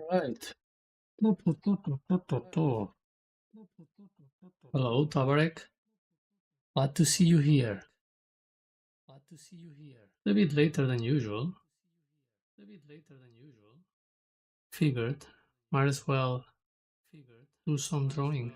Right. Hello, Tabarek. Glad to see you here. A bit later than usual. Figured. Might as well do some drawing.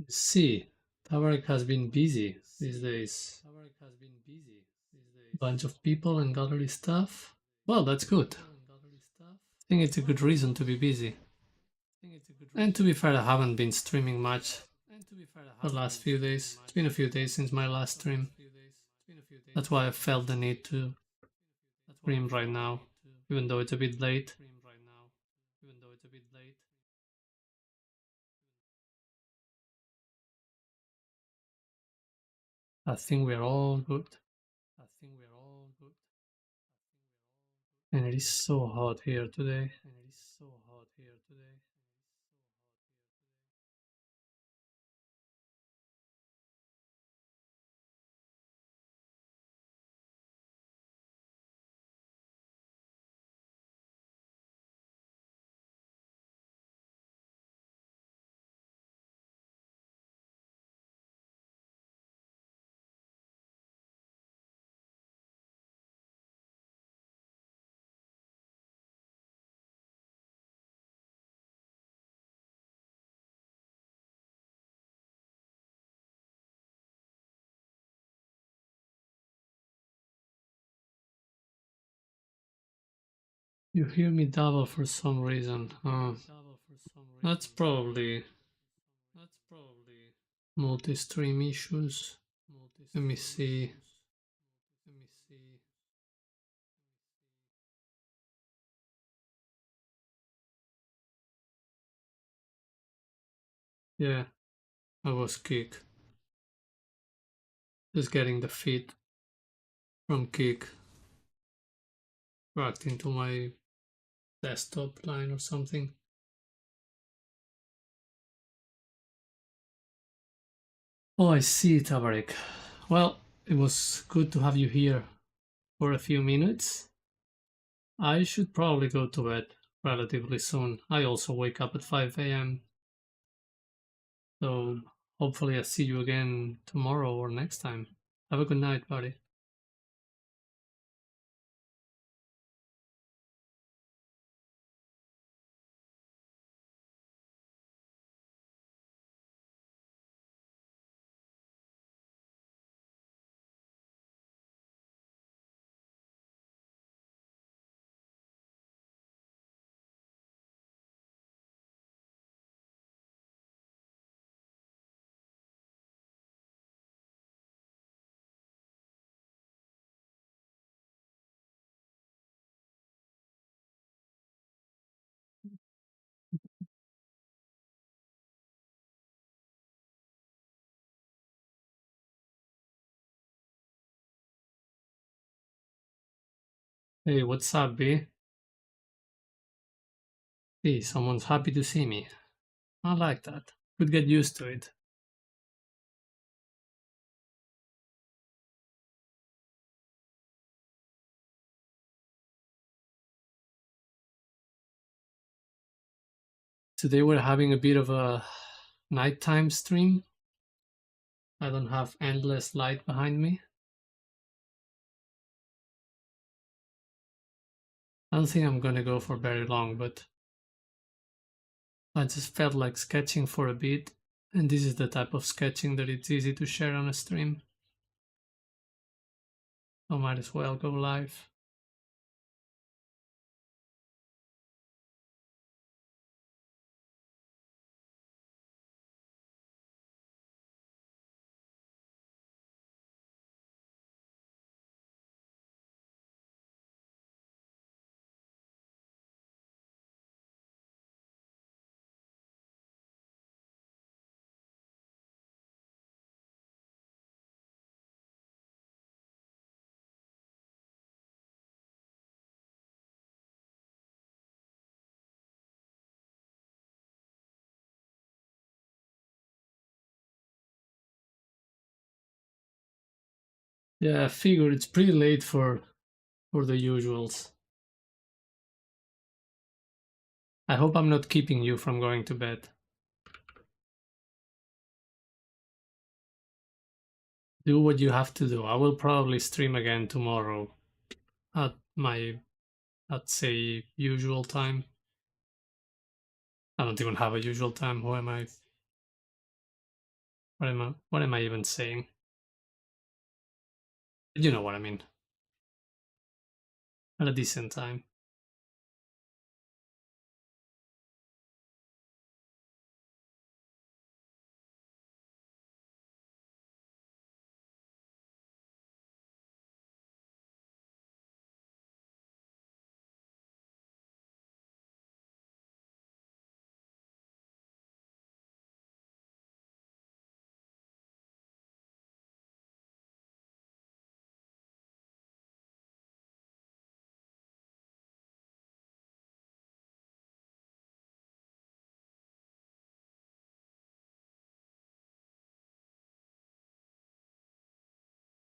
See, Tabarek has been busy these days. Bunch of people and gallery stuff. Well, that's good. I think it's a good reason to be busy. And to be fair, I haven't been streaming much the last few days. It's been a few days since my last stream. That's why I felt the need to stream right now, even though it's a bit late. I think we're all good. And it is so hot here today. You hear me double for some reason. That's probably multi-stream issues. Let me see. Yeah, I was kick. Just getting the feed from kick back into my desktop line or something. Oh, I see, Tabarik. Well, it was good to have you here for a few minutes. I should probably go to bed relatively soon. I also wake up at 5 a.m. So hopefully I see you again tomorrow or next time. Have a good night, buddy. Hey, what's up, B? Hey, someone's happy to see me. I like that. Could get used to it. Today we're having a bit of a nighttime stream. I don't have endless light behind me. I don't think I'm gonna go for very long, but I just felt like sketching for a bit, and this is the type of sketching that it's easy to share on a stream. I might as well go live. Yeah, I figure it's pretty late for the usuals. I hope I'm not keeping you from going to bed. Do what you have to do. I will probably stream again tomorrow at my, let's say, usual time. I don't even have a usual time. Who am I? What am I even saying? You know what I mean. At a decent time.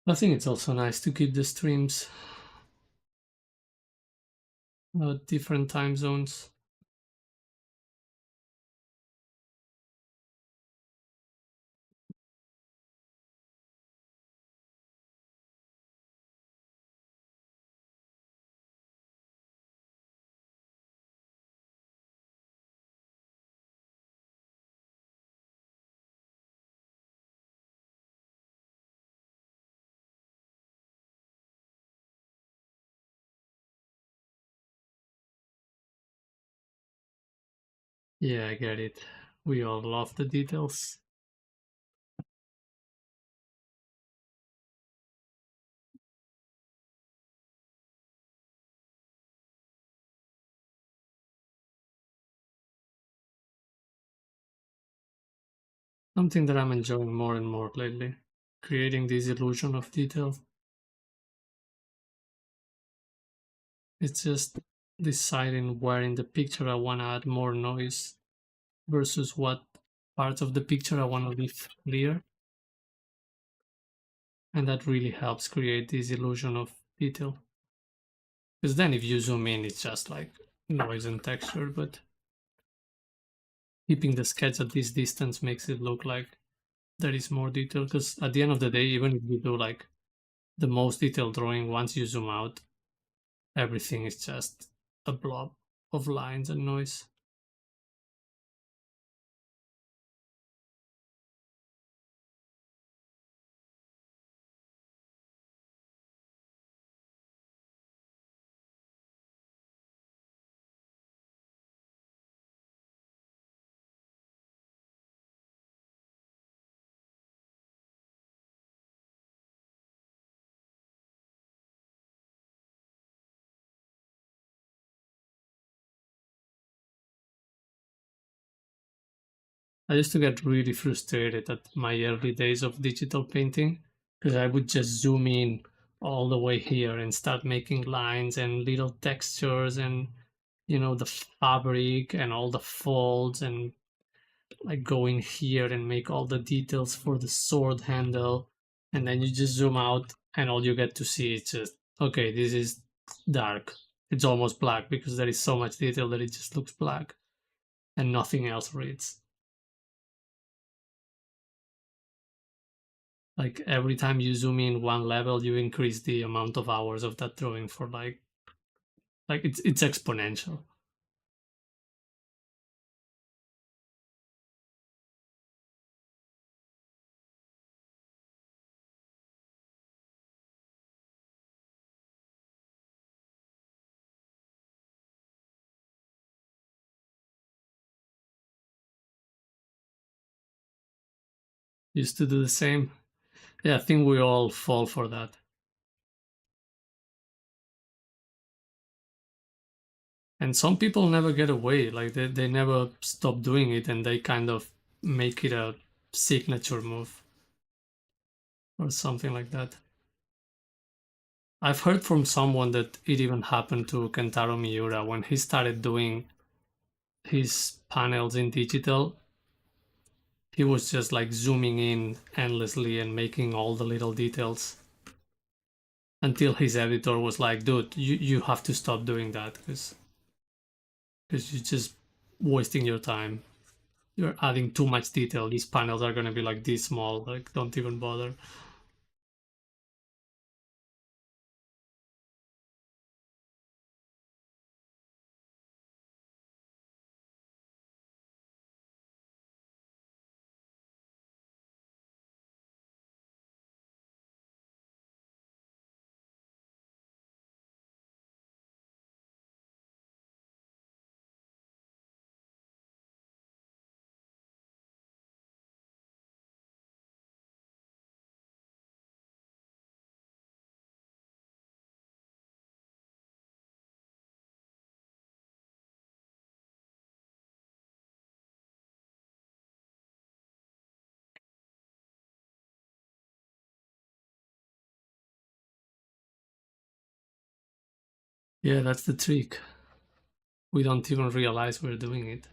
I think it's also nice to keep the streams different time zones. Yeah, I get it. We all love the details. Something that I'm enjoying more and more lately. Creating this illusion of detail. It's just deciding where in the picture I want to add more noise versus what parts of the picture I want to leave clear. And that really helps create this illusion of detail. Because then if you zoom in, it's just like noise and texture, but keeping the sketch at this distance makes it look like there is more detail. Because at the end of the day, even if you do like the most detailed drawing, once you zoom out, everything is just a blob of lines and noise. I used to get really frustrated at my early days of digital painting because I would just zoom in all the way here and start making lines and little textures and the fabric and all the folds and like go in here and make all the details for the sword handle, and then you just zoom out and all you get to see is just okay, this is dark, it's almost black because there is so much detail that it just looks black and nothing else reads. Like every time you zoom in one level, you increase the amount of hours of that drawing for like it's exponential. Used to do the same. Yeah, I think we all fall for that. And some people never get away, like they never stop doing it and they kind of make it a signature move or something like that. I've heard from someone that it even happened to Kentaro Miura when he started doing his panels in digital. He was just like zooming in endlessly and making all the little details until his editor was like, dude, you have to stop doing that because you're just wasting your time. You're adding too much detail. These panels are gonna be like this small. Like, don't even bother. Yeah, that's the trick. We don't even realize we're doing it.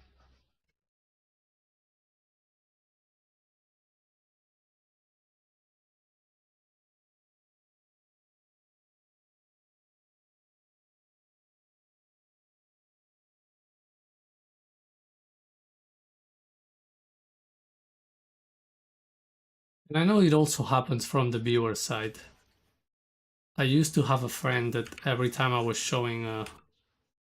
And I know it also happens from the viewer side. I used to have a friend that every time I was showing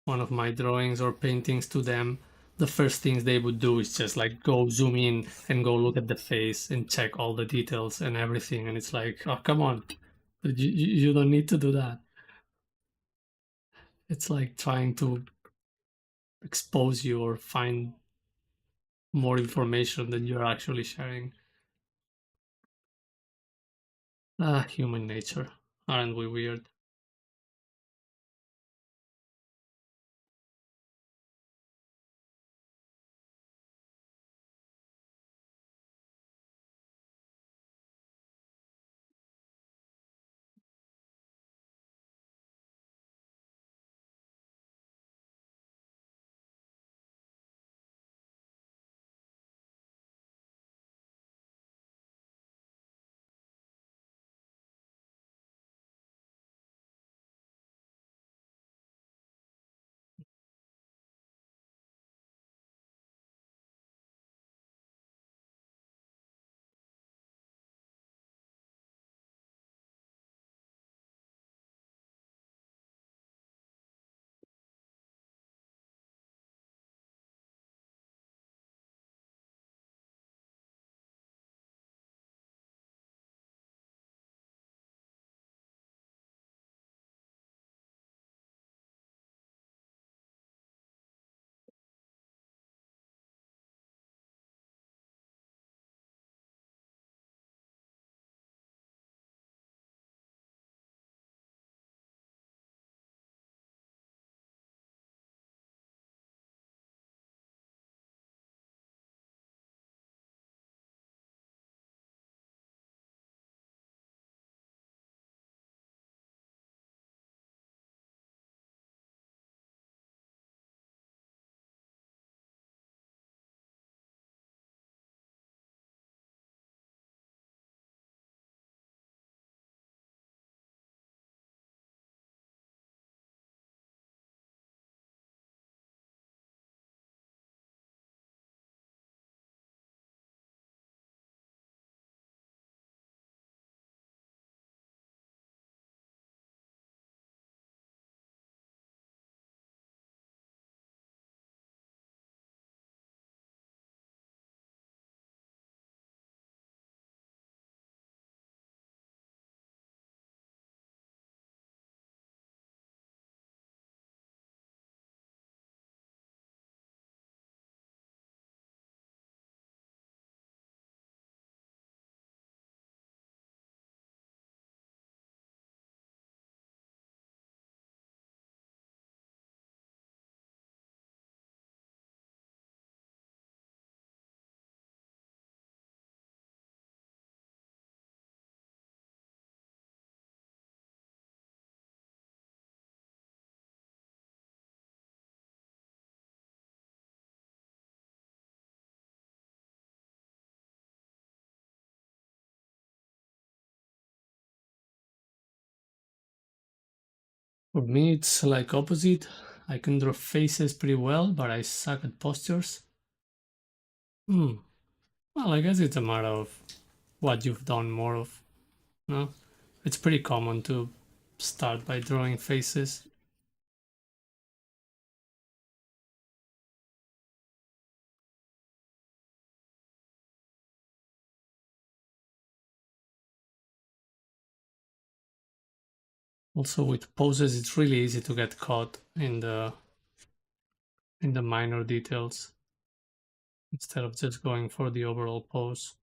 one of my drawings or paintings to them, the first things they would do is just like go zoom in and go look at the face and check all the details and everything. And it's like, oh, come on, you don't need to do that. It's like trying to expose you or find more information than you're actually sharing. Ah, human nature. Aren't we weird? For me, it's like opposite. I can draw faces pretty well, but I suck at postures. Hmm. Well, I guess it's a matter of what you've done more of. No, it's pretty common to start by drawing faces. Also, with poses, it's really easy to get caught in the minor details instead of just going for the overall pose.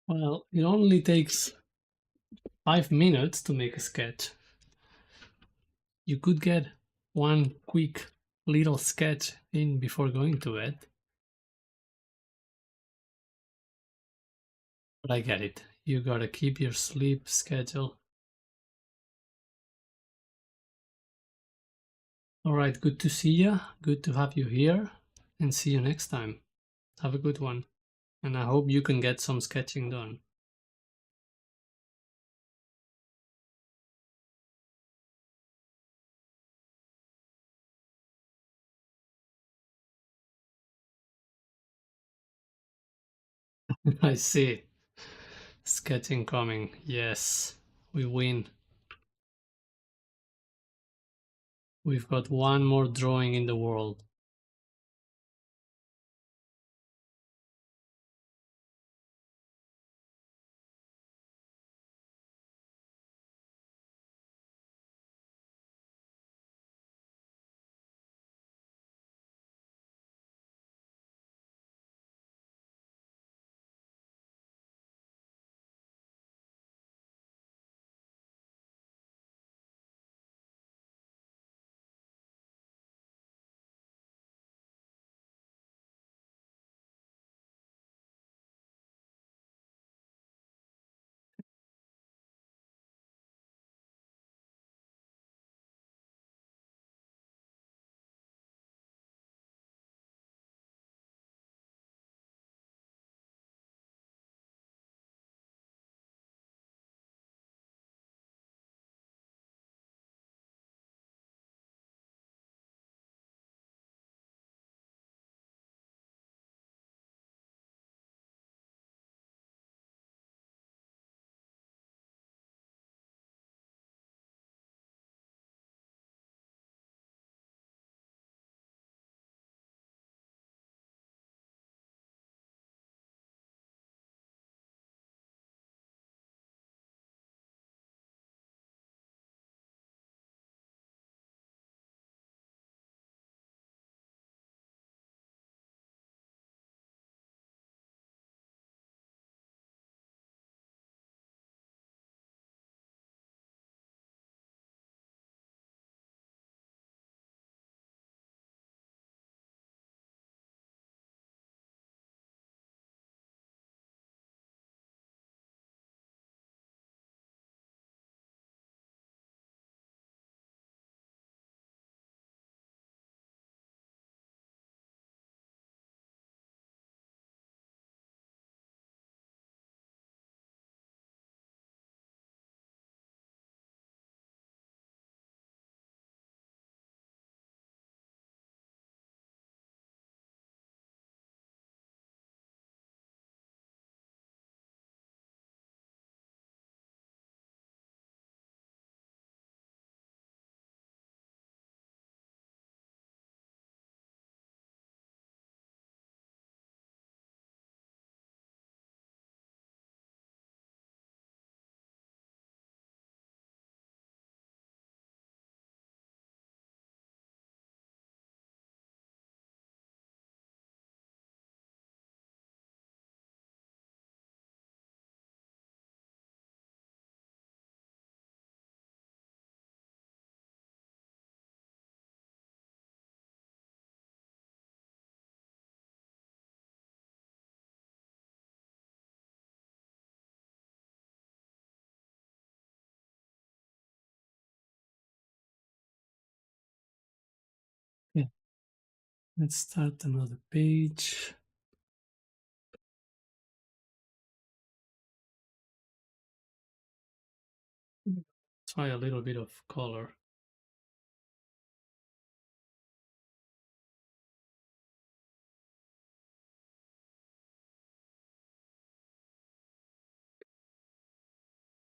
Well, it only takes 5 minutes to make a sketch. You could get one quick little sketch in before going to bed. But I get it. You gotta keep your sleep schedule. Alright, good to see you. Good to have you here. And see you next time. Have a good one. And I hope you can get some sketching done. I see. Sketching coming. Yes, we win. We've got one more drawing in the world. Yeah, let's start another page. Try a little bit of color.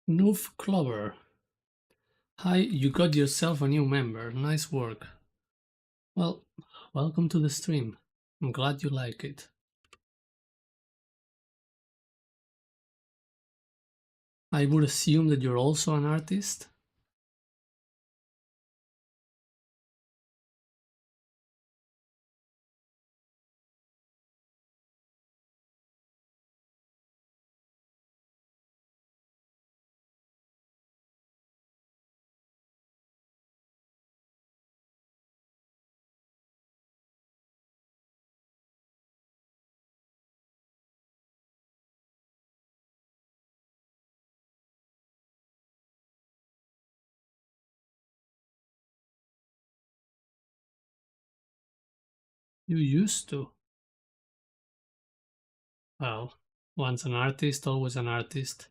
Noof Clover. Hi, you got yourself a new member. Nice work. Well, welcome to the stream. I'm glad you like it. I would assume that you're also an artist. You used to. Well, once an artist, always an artist.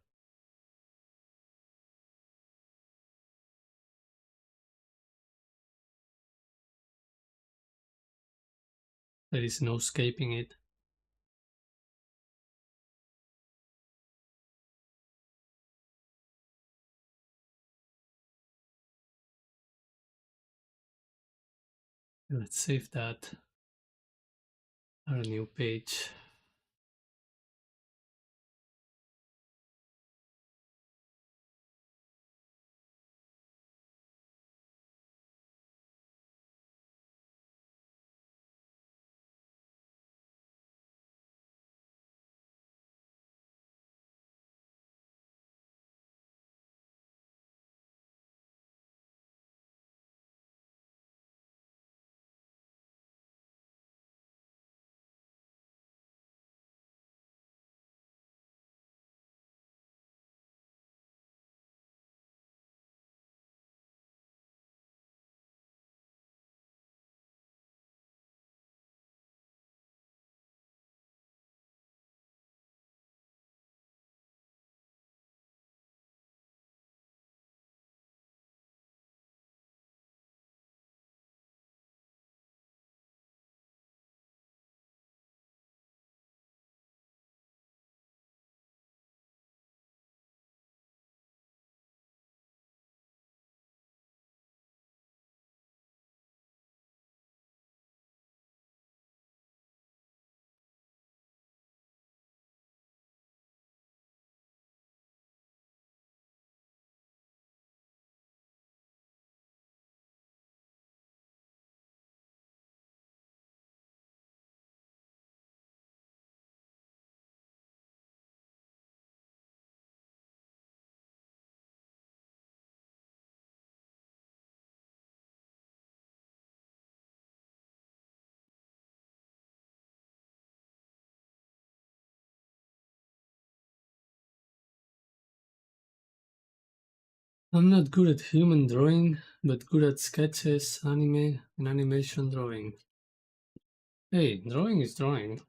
There is no escaping it. Let's save that. Our new page. I'm not good at human drawing, but good at sketches, anime, and animation drawing. Hey, drawing is drawing.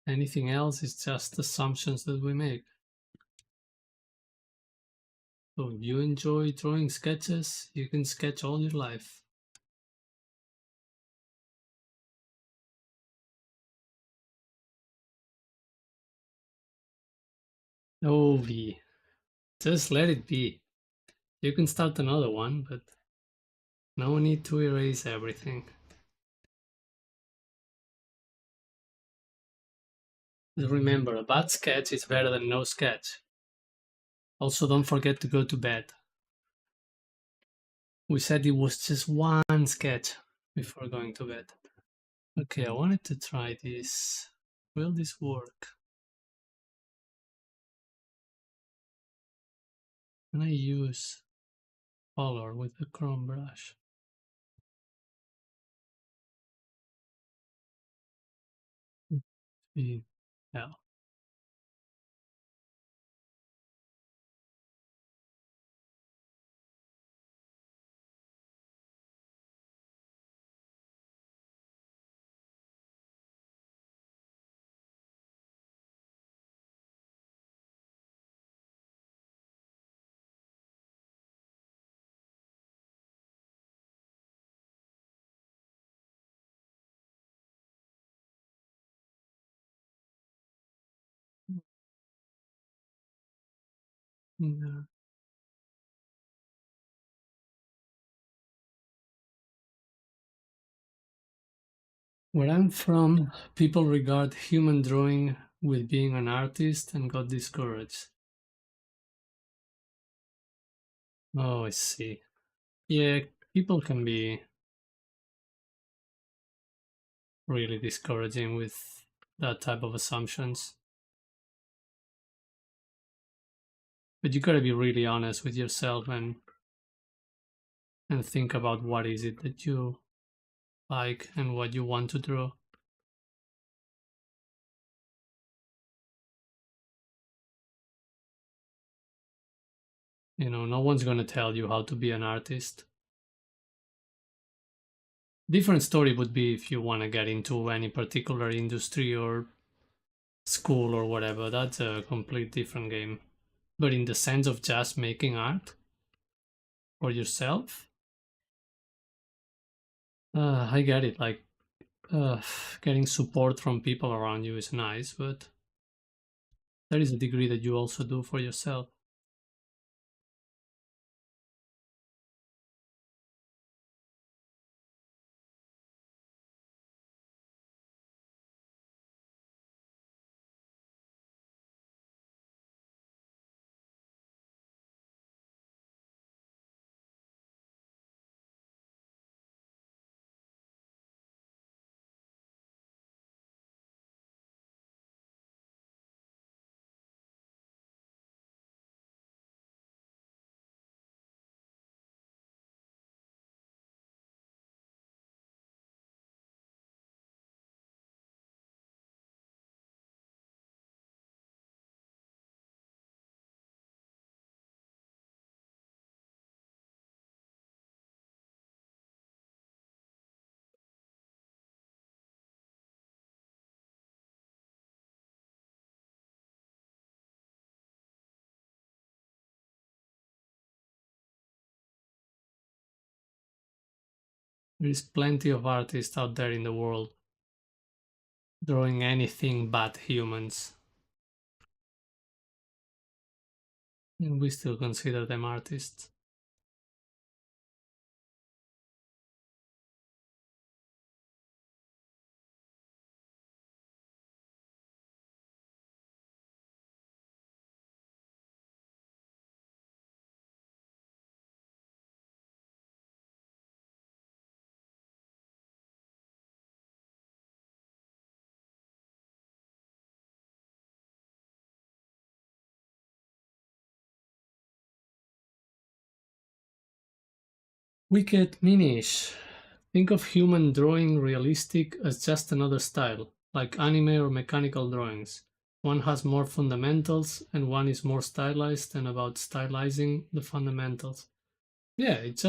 Anything else is just assumptions that we make. So if you enjoy drawing sketches, you can sketch all your life. Oh, V. Just let it be. You can start another one, but no need to erase everything. Remember, a bad sketch is better than no sketch. Also, don't forget to go to bed. We said it was just one sketch before going to bed. Okay, I wanted to try this. Will this work? Can I use color with the chrome brush? Yeah. Yeah. Where I'm from, people regard human drawing with being an artist and got discouraged. Oh, I see. Yeah, people can be really discouraging with that type of assumptions. But you gotta be really honest with yourself and think about what is it that you like and what you want to draw. You know, no one's gonna tell you how to be an artist. Different story would be if you want to get into any particular industry or school or whatever. That's a complete different game. But in the sense of just making art for yourself, I get it. Like, uh, getting support from people around you is nice, but there is a degree that you also do for yourself. There is plenty of artists out there in the world drawing anything but humans, and we still consider them artists. Wicked Minish. Think of human drawing realistic as just another style, like anime or mechanical drawings. One has more fundamentals and one is more stylized and about stylizing the fundamentals. Yeah, it's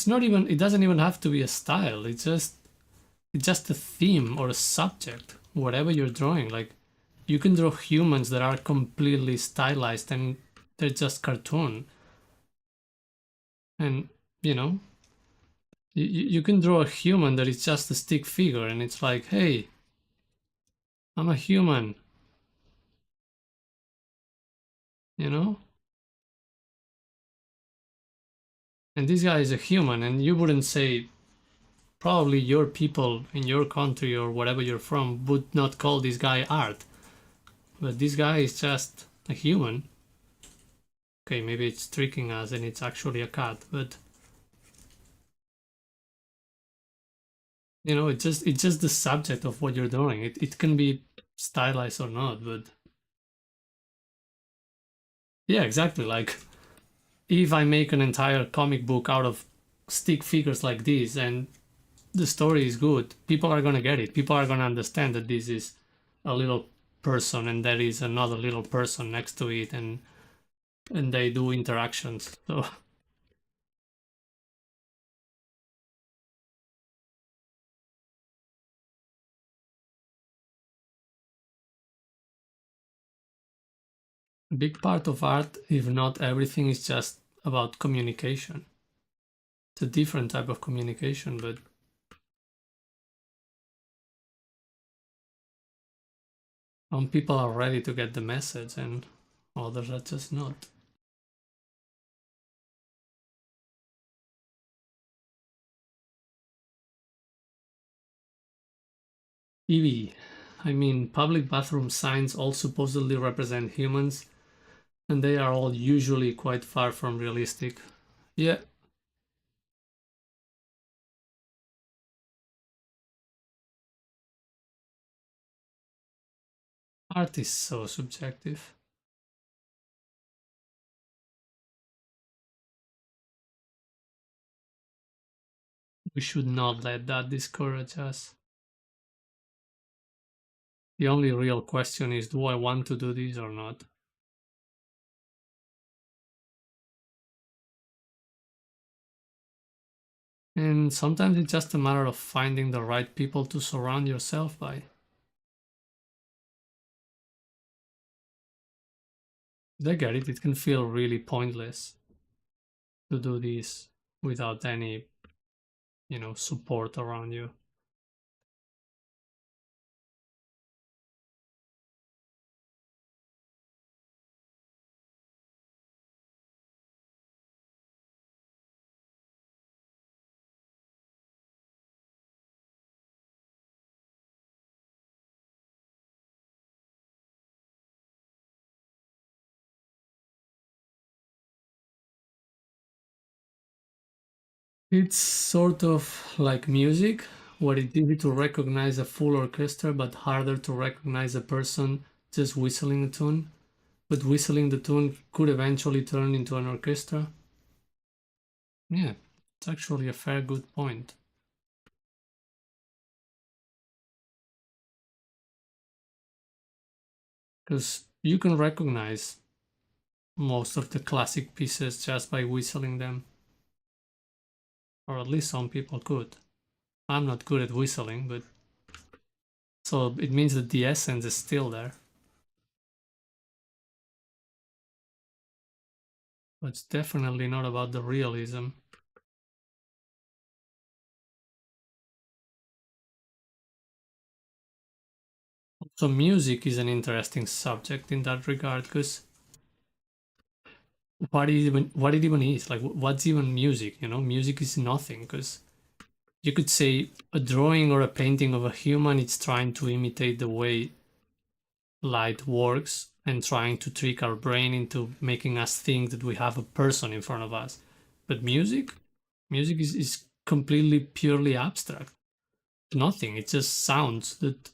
not even, it doesn't even have to be a style. It's just a theme or a subject, whatever you're drawing. Like, you can draw humans that are completely stylized and they're just cartoon. And, you know, you can draw a human that is just a stick figure and it's like, hey, I'm a human, you know? And this guy is a human, and you wouldn't say, probably your people in your country or whatever you're from would not call this guy art. But this guy is just a human. Okay, maybe it's tricking us and it's actually a cat, but it's just the subject of what you're doing. It can be stylized or not, but yeah, exactly. Like, if I make an entire comic book out of stick figures like this and the story is good, people are gonna get it. People are gonna understand that this is a little person and there is another little person next to it, and they do interactions. So a big part of art, if not everything, is just about communication. It's a different type of communication, but some people are ready to get the message and others are just not. Evie, I mean, public bathroom signs all supposedly represent humans, and they are all usually quite far from realistic. Yeah, art is so subjective. We should not let that discourage us. The only real question is, do I want to do this or not? And sometimes it's just a matter of finding the right people to surround yourself by. I get it, it can feel really pointless to do this without any, support around you. It's sort of like music, where it's easy to recognize a full orchestra, but harder to recognize a person just whistling a tune. But whistling the tune could eventually turn into an orchestra. Yeah, it's actually a fair good point. Because you can recognize most of the classic pieces just by whistling them, or at least some people could. I'm not good at whistling, but so it means that the essence is still there, but it's definitely not about the realism. So music is an interesting subject in that regard, because what it even is, like what's even music? Music is nothing, because you could say a drawing or a painting of a human, it's trying to imitate the way light works and trying to trick our brain into making us think that we have a person in front of us. But music is completely purely abstract. Nothing. It's just sounds that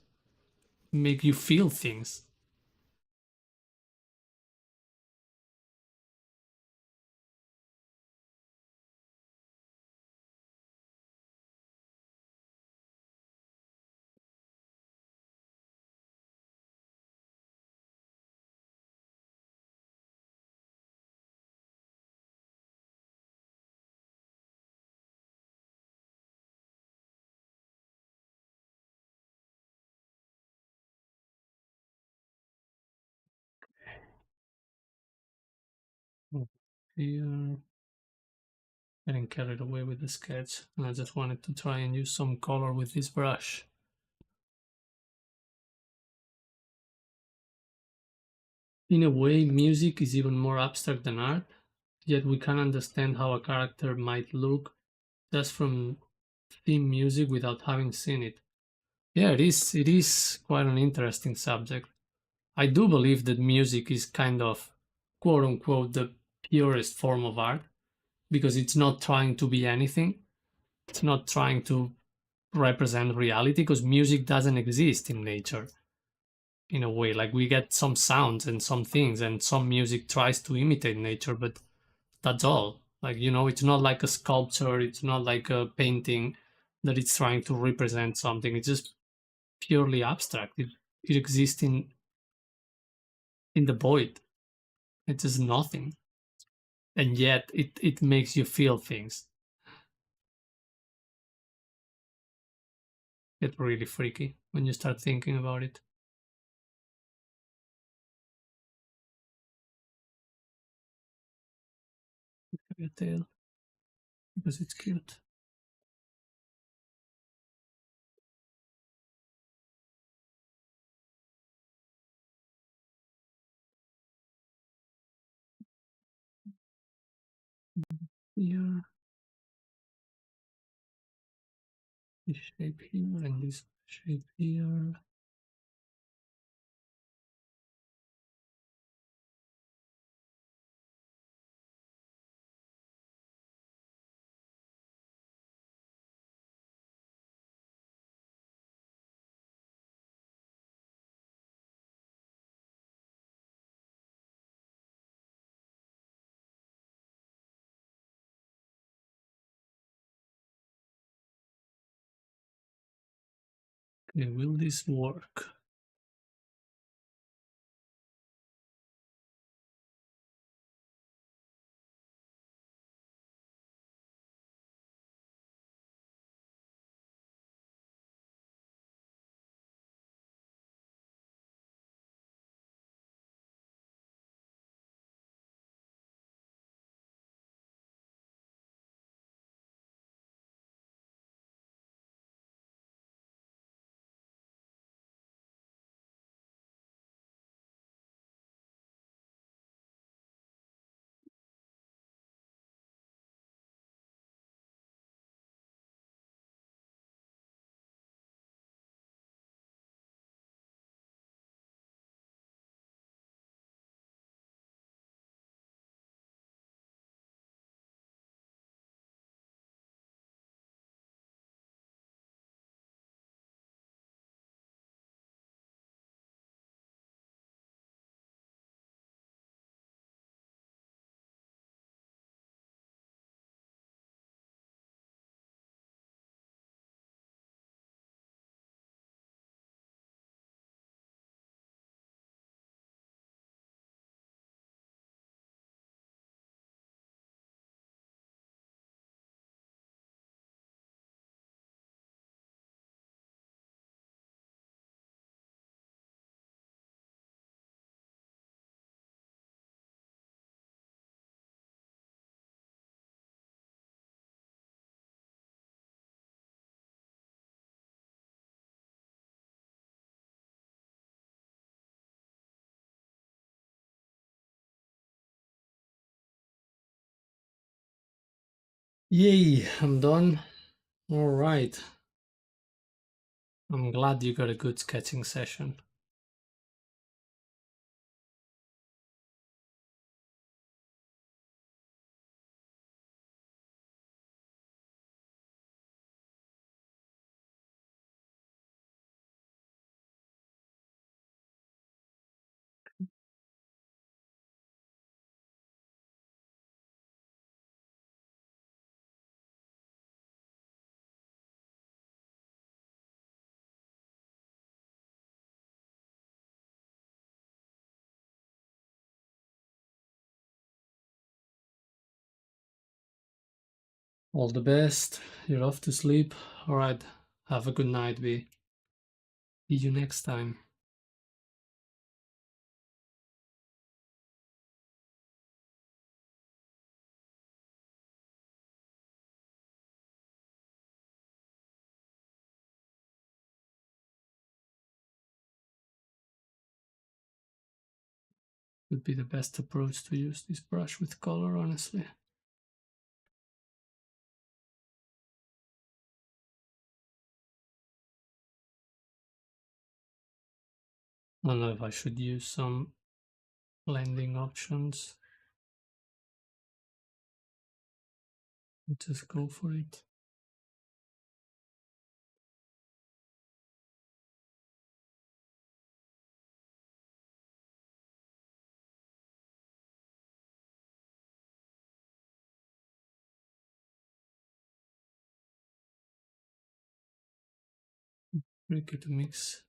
make you feel things. Here, getting carried away with the sketch, and I just wanted to try and use some color with this brush. In a way, music is even more abstract than art, yet we can understand how a character might look just from theme music without having seen it. Yeah, it is quite an interesting subject. I do believe that music is kind of quote unquote the purest form of art, because it's not trying to be anything. It's not trying to represent reality, because music doesn't exist in nature in a way. Like we get some sounds and some things, and some music tries to imitate nature, but that's all. Like, it's not like a sculpture, it's not like a painting that it's trying to represent something. It's just purely abstract. It exists in the void. It's just nothing. And yet it makes you feel things. It's really freaky when you start thinking about it. Your tail, because it's cute. Here, this shape here, and this shape here. Okay, will this work? Yay, I'm done. All right. I'm glad you got a good sketching session. All the best. You're off to sleep. All right. Have a good night, B. See you next time. Would be the best approach to use this brush with color, honestly. I don't know if I should use some blending options. Just go for it. Tricky to mix.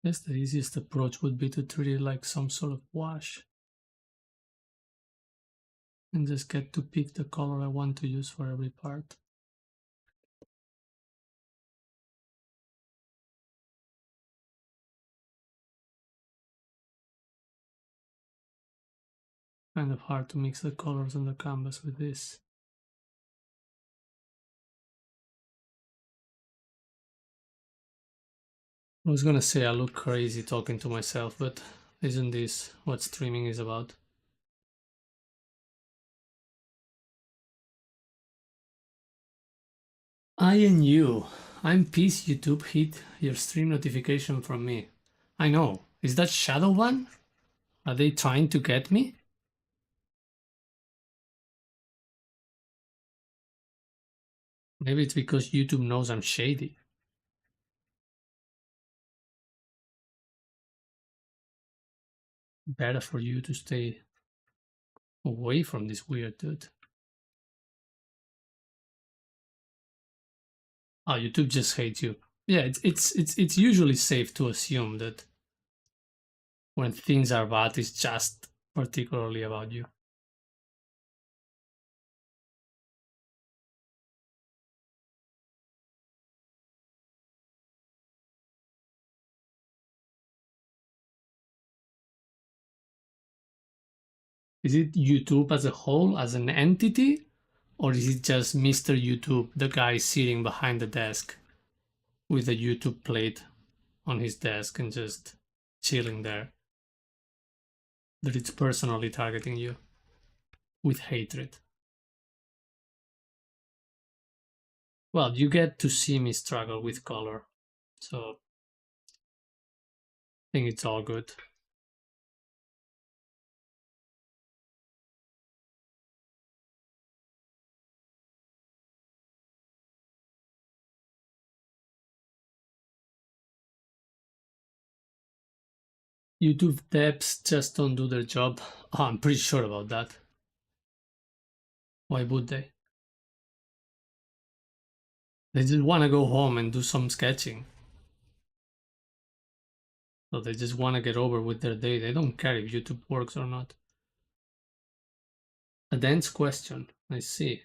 Guess the easiest approach would be to treat it like some sort of wash and just get to pick the color I want to use for every part. Kind of hard to mix the colors on the canvas with this. I was gonna say I look crazy talking to myself, but isn't this what streaming is about? I and you. I'm pissed YouTube hit your stream notification from me. I know. Is that Shadow one? Are they trying to get me? Maybe it's because YouTube knows I'm shady. Better for you to stay away from this weird dude. Oh, YouTube just hates you. Yeah, it's usually safe to assume that when things are bad, it's just particularly about you. Is it YouTube as a whole, as an entity, or is it just Mr. YouTube, the guy sitting behind the desk with a YouTube plate on his desk and just chilling there? That it's personally targeting you with hatred. Well, you get to see me struggle with color, so I think it's all good. YouTube devs just don't do their job. Oh, I'm pretty sure about that. Why would they? They just want to go home and do some sketching. So they just want to get over with their day. They don't care if YouTube works or not. A dense question. I see.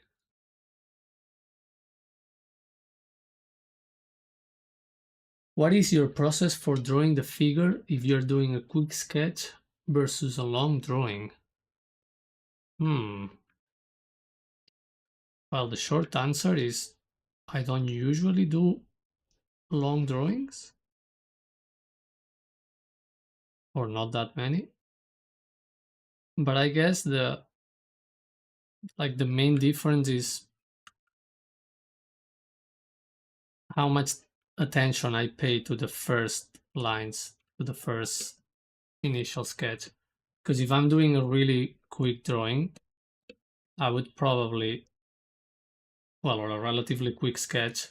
What is your process for drawing the figure if you're doing a quick sketch versus a long drawing? Well, the short answer is I don't usually do long drawings, or not that many. But I guess the main difference is how much attention I pay to the first lines, to the first initial sketch. Because if I'm doing a really quick drawing, I would probably, well, or a relatively quick sketch,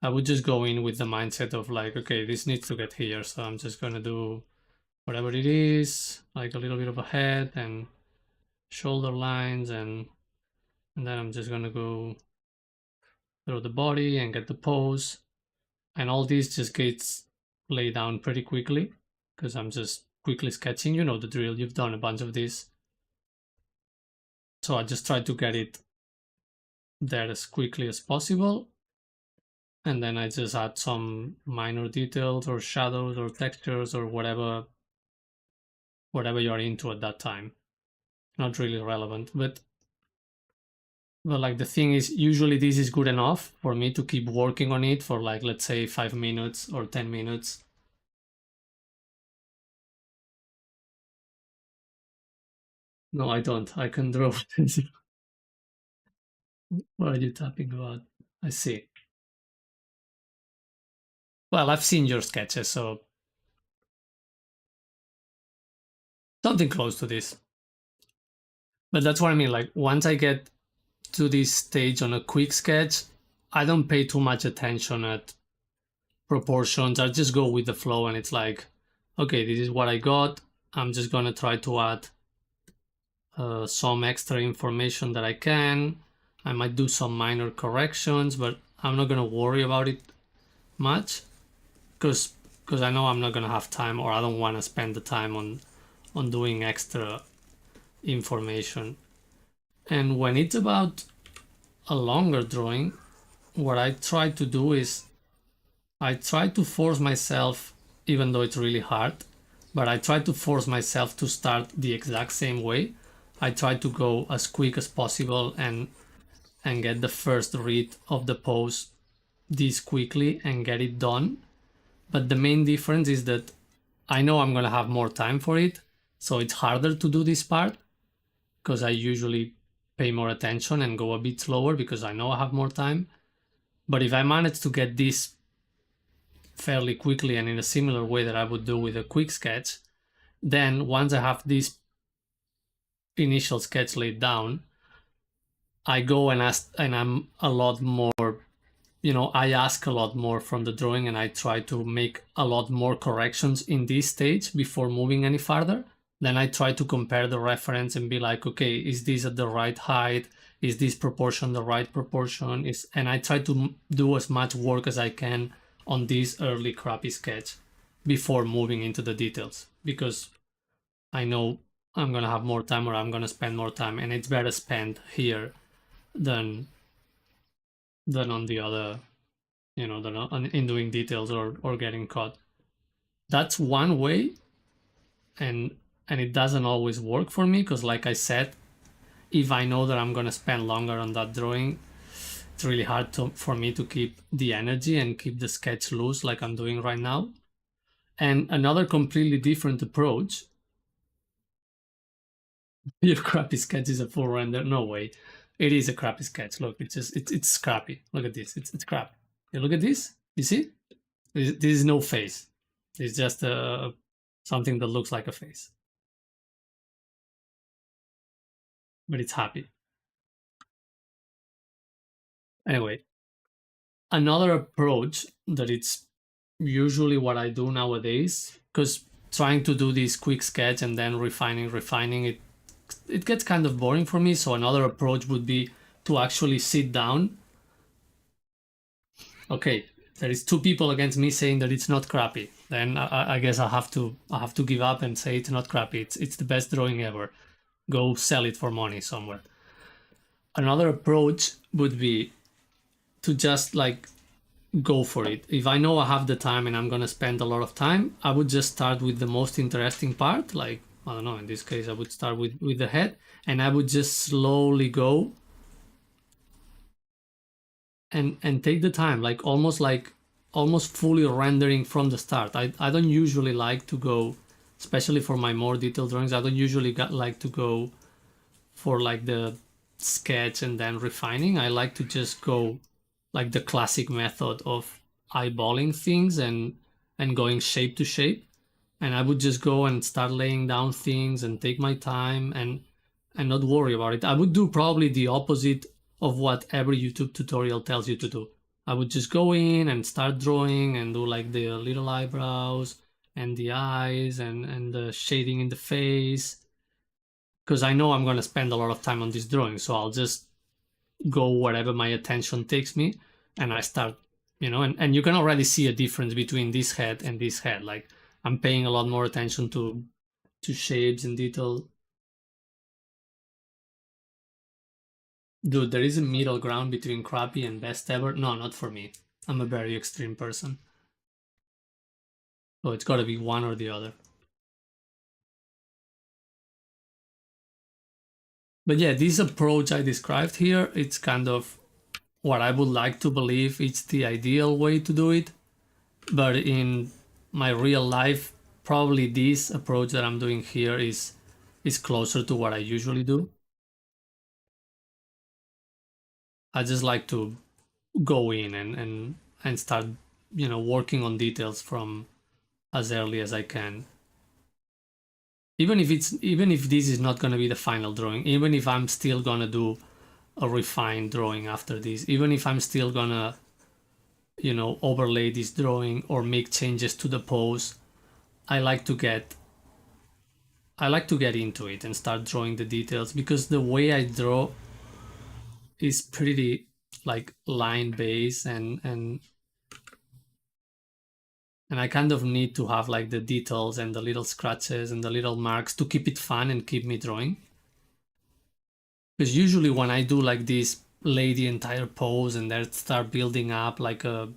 I would just go in with the mindset of like, okay, this needs to get here, so I'm just gonna do whatever it is, like a little bit of a head and shoulder lines, and then I'm just gonna go through the body and get the pose, and all this just gets laid down pretty quickly because I'm just quickly sketching. You know the drill, you've done a bunch of this. So I just try to get it there as quickly as possible, and then I just add some minor details or shadows or textures or whatever you're into at that time. Not really relevant, but like the thing is, usually this is good enough for me to keep working on it for like, let's say 5 minutes or 10 minutes. No, I don't. I can draw. What are you tapping about? I see. Well, I've seen your sketches, so something close to this. But that's what I mean. Like, once I get to this stage on a quick sketch, I don't pay too much attention at proportions. I just go with the flow, and it's like, okay, this is what I got. I'm just gonna try to add some extra information that I can. I might do some minor corrections, but I'm not gonna worry about it much because I know I'm not gonna have time, or I don't want to spend the time on doing extra information. And when it's about a longer drawing, what I try to do is I try to force myself, even though it's really hard, but I try to force myself to start the exact same way. I try to go as quick as possible and get the first read of the pose this quickly and get it done. But the main difference is that I know I'm gonna have more time for it, so it's harder to do this part because I usually pay more attention and go a bit slower because I know I have more time. But if I manage to get this fairly quickly and in a similar way that I would do with a quick sketch, then once I have this initial sketch laid down, I go and ask, and I'm a lot more, I ask a lot more from the drawing, and I try to make a lot more corrections in this stage before moving any farther. Then I try to compare the reference and be like, okay, is this at the right height? Is this proportion the right proportion? And I try to do as much work as I can on this early crappy sketch before moving into the details, because I know I'm gonna have more time, or I'm gonna spend more time, and it's better spent here than on the other, than in doing details or getting caught. That's one way, and it doesn't always work for me because, like I said, if I know that I'm gonna spend longer on that drawing, it's really hard for me to keep the energy and keep the sketch loose like I'm doing right now. And another completely different approach. Your crappy sketch is a full render? No way. It is a crappy sketch. Look, it's scrappy. Look at this. It's crap. You look at this. You see? This is no face. It's just something that looks like a face, but it's happy. Anyway, another approach that it's usually what I do nowadays, because trying to do this quick sketch and then refining it gets kind of boring for me. So another approach would be to actually sit down. Okay, there is 2 people against me saying that it's not crappy. then I guess I have to give up and say it's not crappy. It's the best drawing ever. Go sell it for money somewhere. Another approach would be to just like go for it. If I know I have the time and I'm gonna spend a lot of time, I would just start with the most interesting part. Like, I don't know, in this case, I would start with the head, and I would just slowly go and take the time, like almost fully rendering from the start. I don't usually like to go, especially for my more detailed drawings. I don't usually like to go for like the sketch and then refining. I like to just go like the classic method of eyeballing things and going shape to shape. And I would just go and start laying down things and take my time and not worry about it. I would do probably the opposite of what every YouTube tutorial tells you to do. I would just go in and start drawing and do like the little eyebrows and the eyes and the shading in the face, because I know I'm going to spend a lot of time on this drawing. So I'll just go wherever my attention takes me, and I start, and you can already see a difference between this head and this head. Like, I'm paying a lot more attention to shapes and detail. Dude, there is a middle ground between crappy and best ever. No, not for me. I'm a very extreme person. So it's got to be one or the other. But yeah, this approach I described here, it's kind of what I would like to believe it's the ideal way to do it. But in my real life, probably this approach that I'm doing here is closer to what I usually do. I just like to go in and start, working on details from as early as I can. Even if this is not going to be the final drawing, even if I'm still going to do a refined drawing after this, even if I'm still going to, overlay this drawing or make changes to the pose, I like to get into it and start drawing the details, because the way I draw is pretty like line based, and I kind of need to have like the details and the little scratches and the little marks to keep it fun and keep me drawing. Because usually when I do like this, lay the entire pose and then start building up like a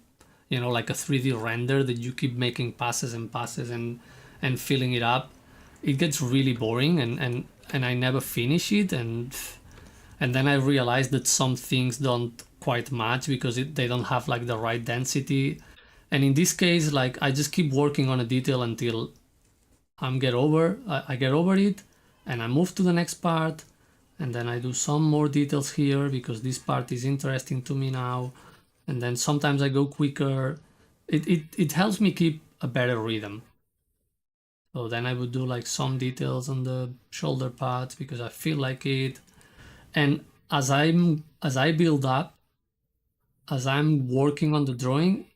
3D render that you keep making passes and passes and filling it up, it gets really boring, and I never finish it, and then I realized that some things don't quite match because they don't have like the right density. And in this case, like, I just keep working on a detail until I get over it, and I move to the next part, and then I do some more details here because this part is interesting to me now, and then sometimes I go quicker. It helps me keep a better rhythm. So then I would do like some details on the shoulder pads because I feel like it. And as I build up, as I'm working on the drawing,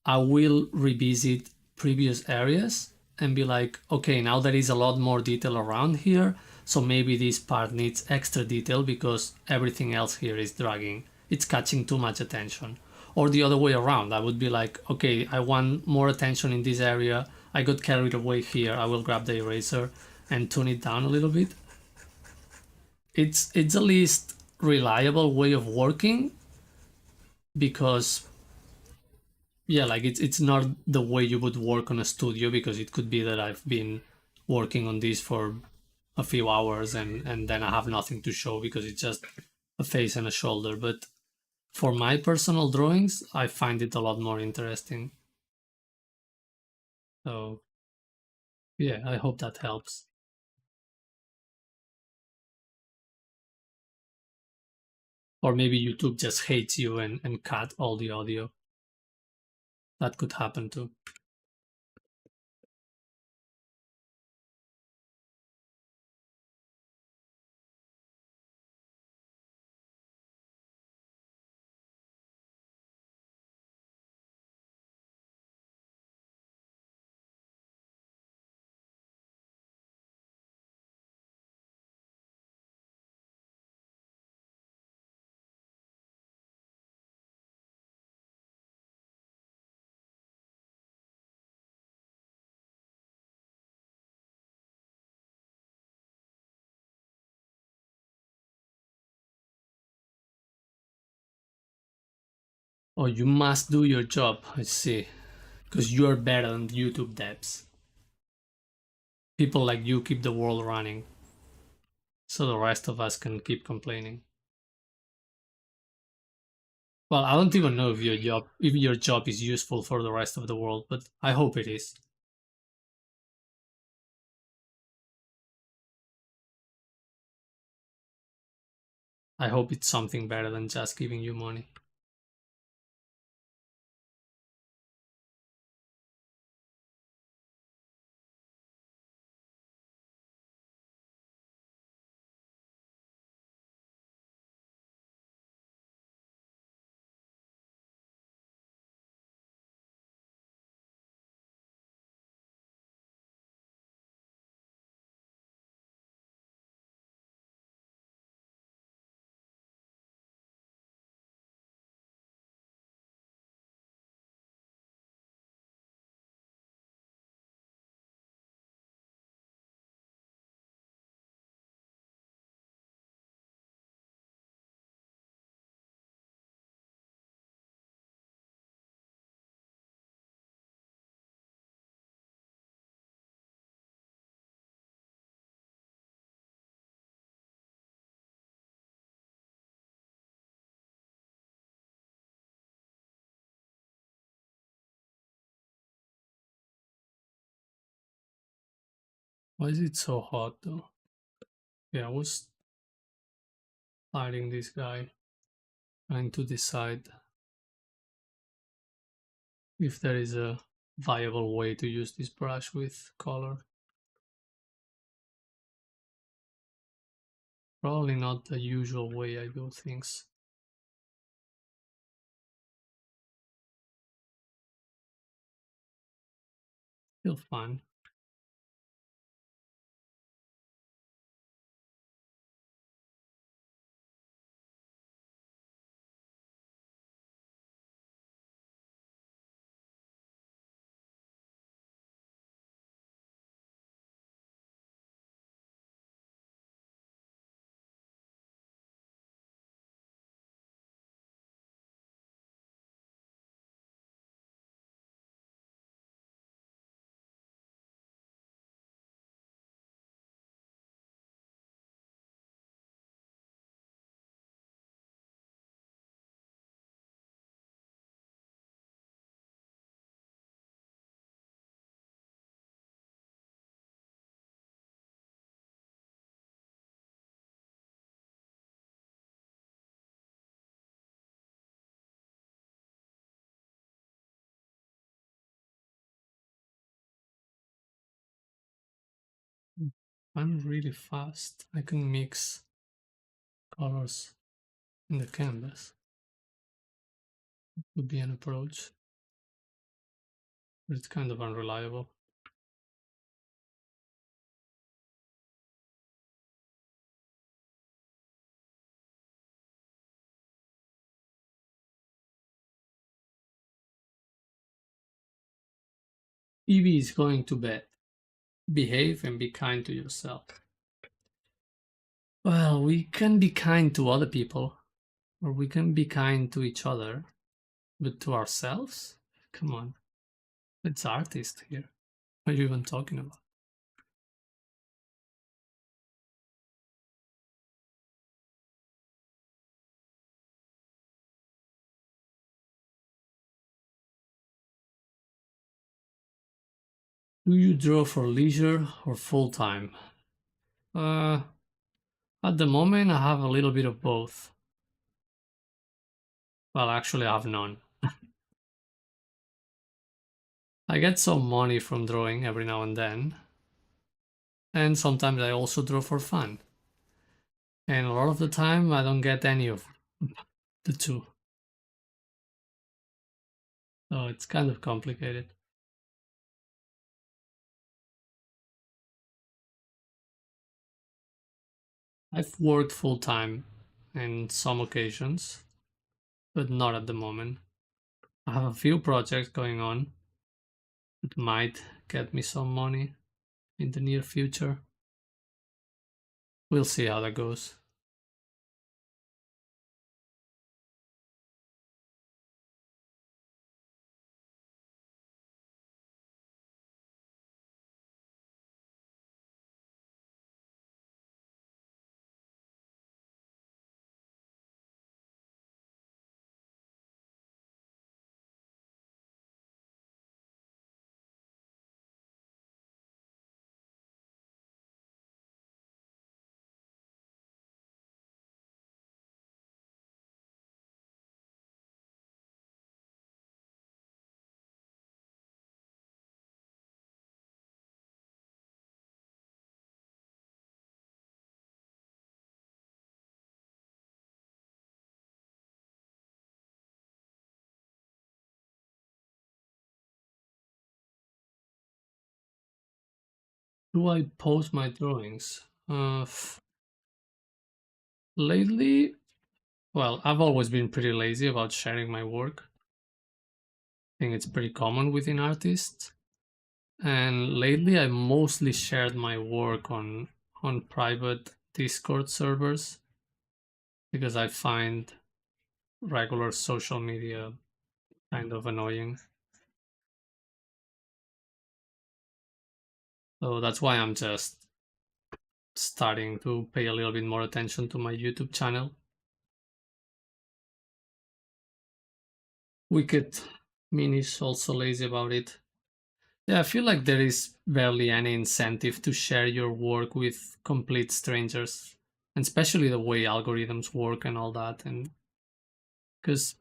I will revisit previous areas and be like, okay, now there is a lot more detail around here, so maybe this part needs extra detail because everything else here is dragging. It's catching too much attention. Or the other way around, I would be like, okay, I want more attention in this area. I got carried away here. I will grab the eraser and tune it down a little bit. It's the least reliable way of working because, yeah, like, it's not the way you would work on a studio, because it could be that I've been working on this for a few hours and then I have nothing to show because it's just a face and a shoulder. But for my personal drawings, I find it a lot more interesting. So yeah, I hope that helps. Or maybe YouTube just hates you and cut all the audio. That could happen too. Oh, you must do your job, I see. Because you're better than YouTube devs. People like you keep the world running, so the rest of us can keep complaining. Well, I don't even know if your job is useful for the rest of the world, but I hope it is. I hope it's something better than just giving you money. Why is it so hot though? Yeah, I was fighting this guy, trying to decide if there is a viable way to use this brush with color. Probably not the usual way I do things. Still fun. I'm really fast. I can mix colors in the canvas. Would be an approach, but it's kind of unreliable. Evie is going to bed. Behave and be kind to yourself. Well, we can be kind to other people, or we can be kind to each other, but to ourselves? Come on, it's artist here. What are you even talking about? Do you draw for leisure or full time? Uh, at the moment, I have a little bit of both. Well, actually, I have none. I get some money from drawing every now and then, and sometimes I also draw for fun. And a lot of the time, I don't get any of the two. So it's kind of complicated. I've worked full time in some occasions, but not at the moment. I have a few projects going on that might get me some money in the near future. We'll see how that goes. Do I post my drawings? Lately, well, I've always been pretty lazy about sharing my work. I think it's pretty common within artists. And lately, I mostly shared my work on private Discord servers because I find regular social media kind of annoying. So that's why I'm just starting to pay a little bit more attention to my YouTube channel. Wicked Minish also lazy about it. Yeah, I feel like there is barely any incentive to share your work with complete strangers, and especially the way algorithms work and all that. And because,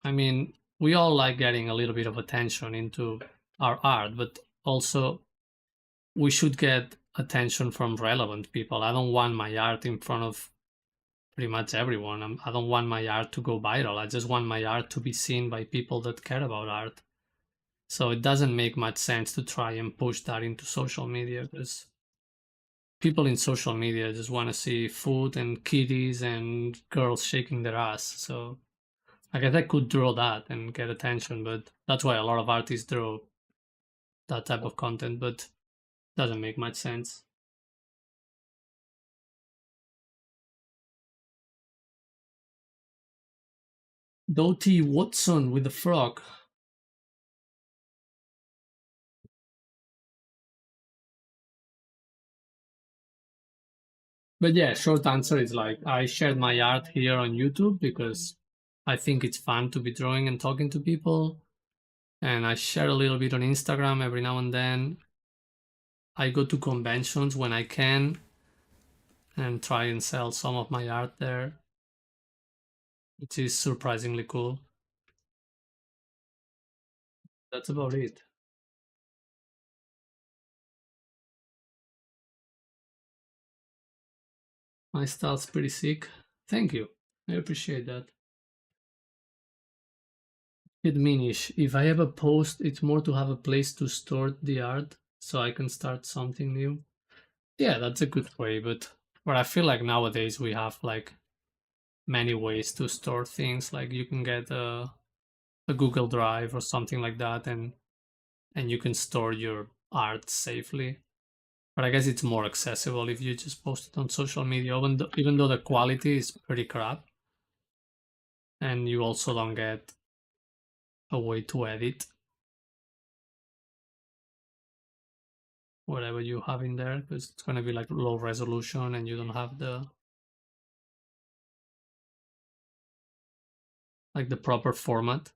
I mean, we all like getting a little bit of attention into our art, but also we should get attention from relevant people. I don't want my art in front of pretty much everyone. I don't want my art to go viral. I just want my art to be seen by people that care about art. So it doesn't make much sense to try and push that into social media because people in social media just want to see food and kitties and girls shaking their ass. So I guess I could draw that and get attention, but that's why a lot of artists draw that type of content, but doesn't make much sense. Doty Watson with the frog. But yeah, short answer is like I shared my art here on YouTube because I think it's fun to be drawing and talking to people. And I share a little bit on Instagram every now and then. I go to conventions when I can and try and sell some of my art there, which is surprisingly cool. That's about it. My style's pretty sick. Thank you. I appreciate that. It minish. If I have a post, it's more to have a place to store the art so I can start something new. Yeah, that's a good way, but I feel like nowadays we have like many ways to store things. Like you can get a Google Drive or something like that, and you can store your art safely. But I guess it's more accessible if you just post it on social media, even though the quality is pretty crap, and you also don't get a way to edit whatever you have in there because it's going to be like low resolution and you don't have the proper format.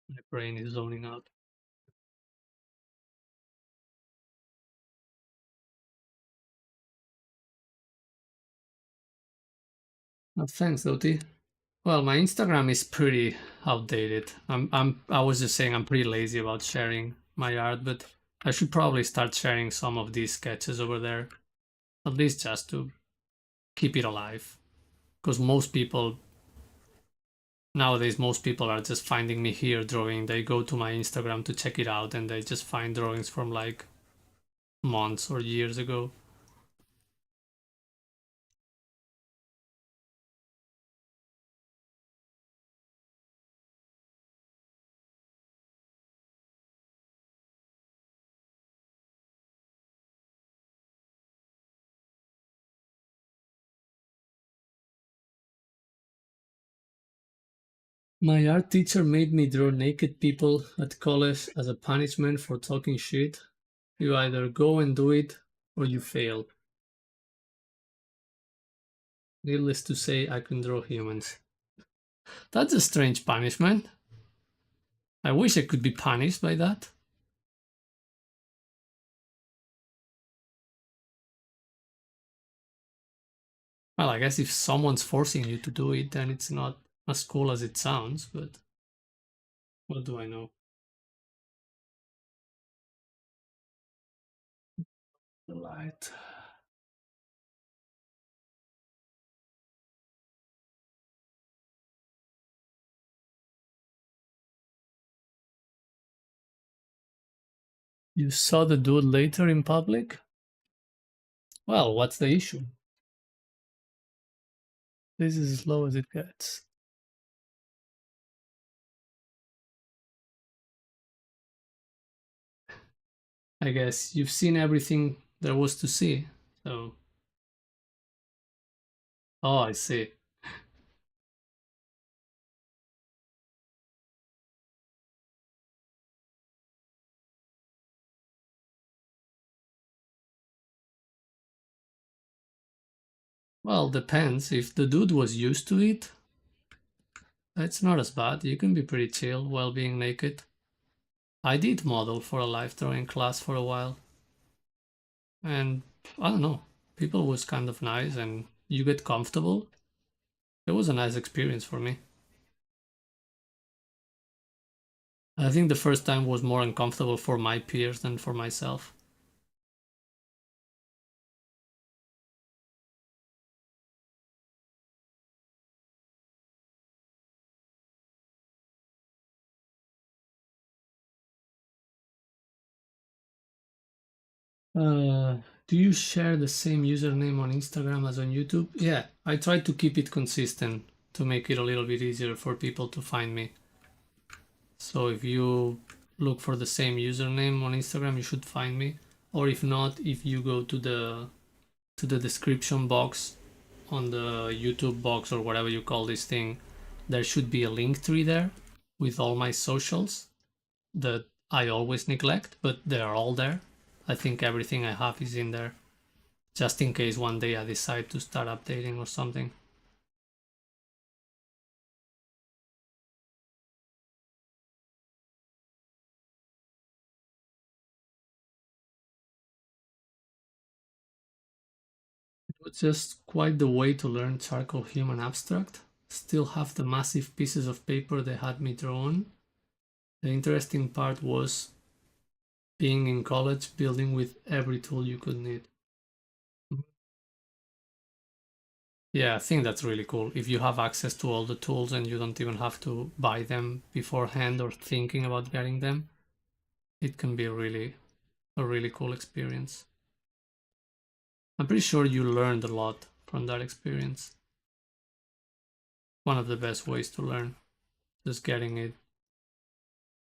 My brain is zoning out. Thanks, Doti. Well, my Instagram is pretty outdated. I was just saying I'm pretty lazy about sharing my art, but I should probably start sharing some of these sketches over there, at least just to keep it alive. Because most people are just finding me here drawing. They go to my Instagram to check it out and they just find drawings from like months or years ago. My art teacher made me draw naked people at college as a punishment for talking shit. You either go and do it or you fail. Needless to say, I can draw humans. That's a strange punishment. I wish I could be punished by that. Well, I guess if someone's forcing you to do it, then it's not as cool as it sounds, but what do I know? The light. You saw the dude later in public? Well, what's the issue? This is as low as it gets. I guess you've seen everything there was to see, so. Oh, I see. Well, depends. If the dude was used to it, it's not as bad. You can be pretty chill while being naked. I did model for a live drawing class for a while, and I don't know, people was kind of nice and you get comfortable. It was a nice experience for me. I think the first time was more uncomfortable for my peers than for myself. Uh, do you share the same username on Instagram as on YouTube? Yeah, I try to keep it consistent to make it a little bit easier for people to find me. So if you look for the same username on Instagram, you should find me. Or if not, if you go to the description box on the YouTube box or whatever you call this thing, there should be a link tree there with all my socials that I always neglect, but they're all there. I think everything I have is in there, just in case one day I decide to start updating or something. It was just quite the way to learn charcoal human abstract. Still have the massive pieces of paper they had me draw on. The interesting part was being in college, building with every tool you could need. Yeah, I think that's really cool. If you have access to all the tools and you don't even have to buy them beforehand or thinking about getting them, it can be a really cool experience. I'm pretty sure you learned a lot from that experience. One of the best ways to learn, just getting it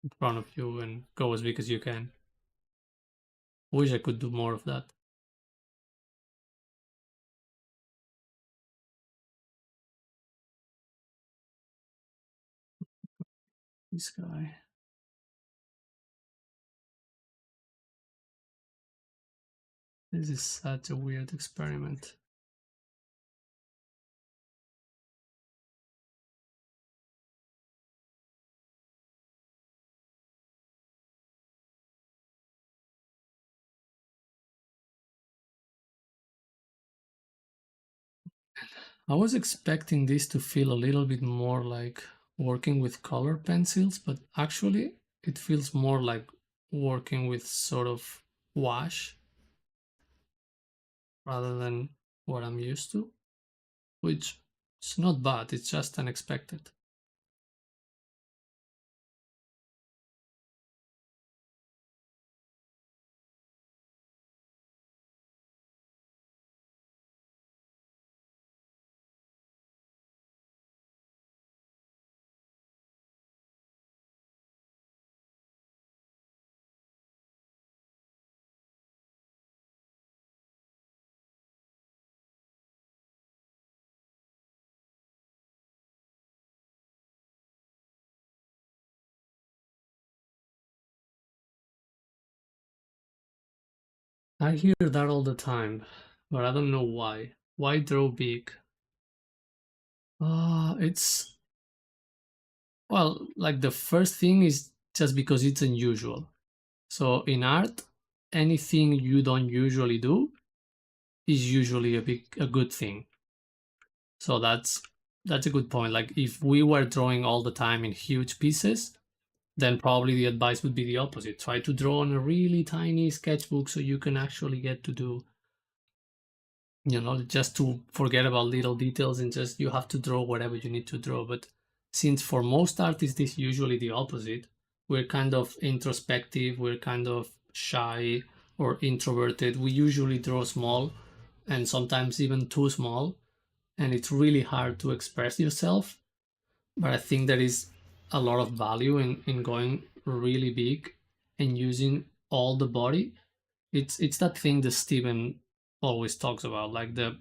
in front of you and go as big as you can. Wish I could do more of that. This guy. This is such a weird experiment. I was expecting this to feel a little bit more like working with color pencils, but actually it feels more like working with sort of wash rather than what I'm used to, which is not bad, it's just unexpected. I hear that all the time, but I don't know why. Why draw big? It's well, like the first thing is just because it's unusual. So in art, anything you don't usually do is usually a good thing. So that's a good point. Like if we were drawing all the time in huge pieces, then probably the advice would be the opposite. Try to draw on a really tiny sketchbook so you can actually get to do, just to forget about little details and just you have to draw whatever you need to draw. But since for most artists it's usually the opposite, we're kind of introspective, we're kind of shy or introverted, we usually draw small and sometimes even too small, and it's really hard to express yourself. But I think there is a lot of value in going really big and using all the body. It's that thing that Steven always talks about, like the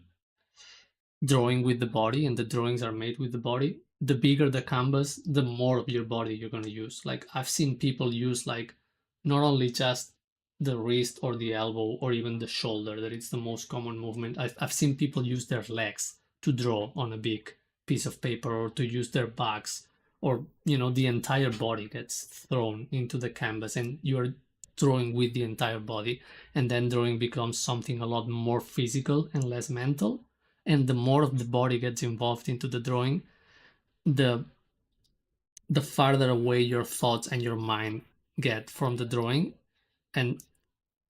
drawing with the body, and the drawings are made with the body. The bigger the canvas, the more of your body you're going to use. Like I've seen people use like not only just the wrist or the elbow or even the shoulder, that it's the most common movement. I've seen people use their legs to draw on a big piece of paper, or to use their backs, or the entire body gets thrown into the canvas and you're drawing with the entire body. And then drawing becomes something a lot more physical and less mental, and the more of the body gets involved into the drawing, the farther away your thoughts and your mind get from the drawing. And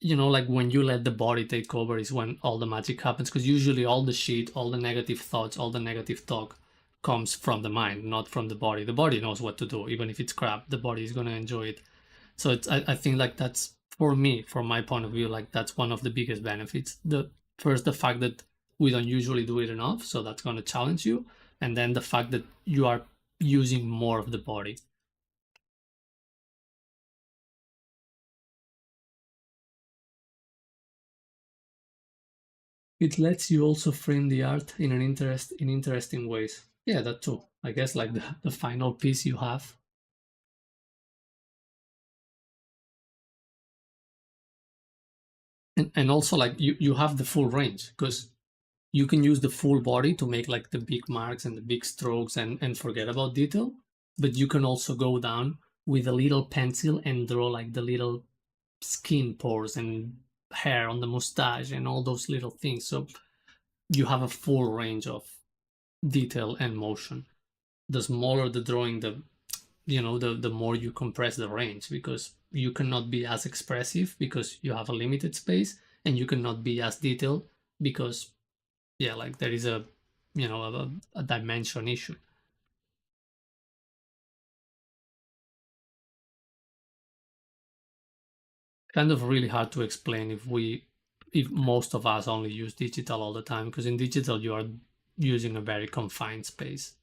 like when you let the body take over is when all the magic happens, because usually all the shit, all the negative thoughts, all the negative talk comes from the mind, not from the body. The body knows what to do. Even if it's crap, the body is going to enjoy it. So I think like that's, for me, from my point of view, like that's one of the biggest benefits. The fact that we don't usually do it enough, so that's going to challenge you. And then the fact that you are using more of the body. It lets you also frame the art in interesting ways. Yeah, that too. I guess like the final piece you have. And also like you have the full range, because you can use the full body to make like the big marks and the big strokes, and forget about detail. But you can also go down with a little pencil and draw like the little skin pores and hair on the mustache and all those little things. So you have a full range of detail and motion. The smaller the drawing, the more you compress the range, because you cannot be as expressive because you have a limited space, and you cannot be as detailed because, yeah, like there is a dimension issue. Kind of really hard to explain if most of us only use digital all the time, because in digital you are using a very confined space.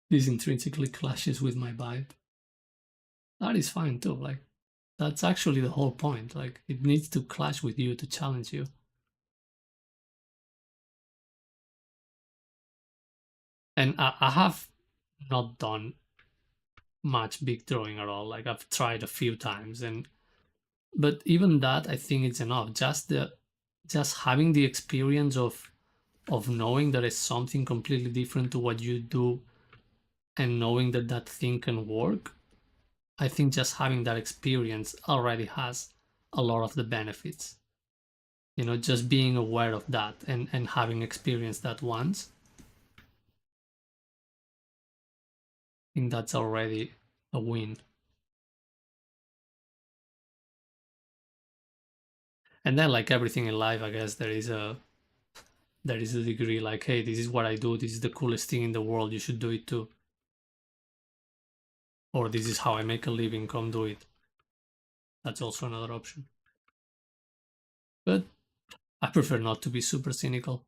This intrinsically clashes with my vibe. That is fine too. Like that's actually the whole point. Like it needs to clash with you to challenge you. And I have not done much big drawing at all. Like I've tried a few times, and but even that I think it's enough. Just having the experience of knowing that it's something completely different to what you do, and knowing that that thing can work. I think just having that experience already has a lot of the benefits. Just being aware of that, and having experienced that once, I think that's already a win. And then like everything in life, I guess there is a degree, like, hey, this is what I do, this is the coolest thing in the world, you should do it too. Or this is how I make a living, come do it. That's also another option. But I prefer not to be super cynical.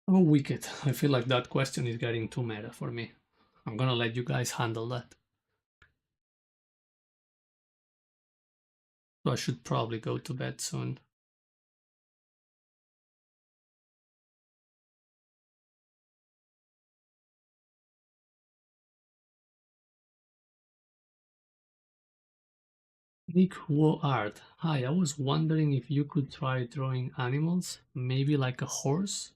Oh, wicked. I feel like that question is getting too meta for me. I'm gonna let you guys handle that. So I should probably go to bed soon. Nick Wo Art. Hi, I was wondering if you could try drawing animals, maybe like a horse.